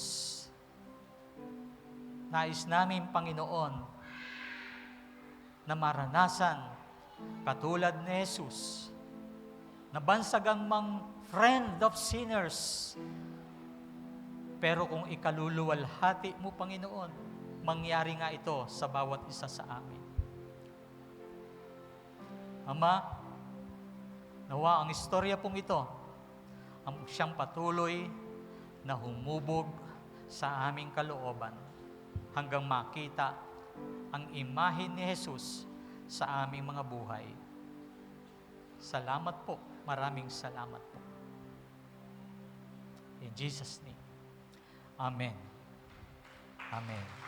Nais namin, Panginoon, na maranasan katulad ni Jesus, na bansagang mang friend of sinners. Pero kung ikaluluwalhati mo, Panginoon, mangyari nga ito sa bawat isa sa amin. Ama, nawa ang istorya pong ito ang siyang patuloy na humubog sa aming kalooban hanggang makita ang imahe ni Jesus sa aming mga buhay. Salamat po. Maraming salamat po. In Jesus' name. Amen. Amen.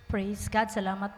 Praise God. Salamat po.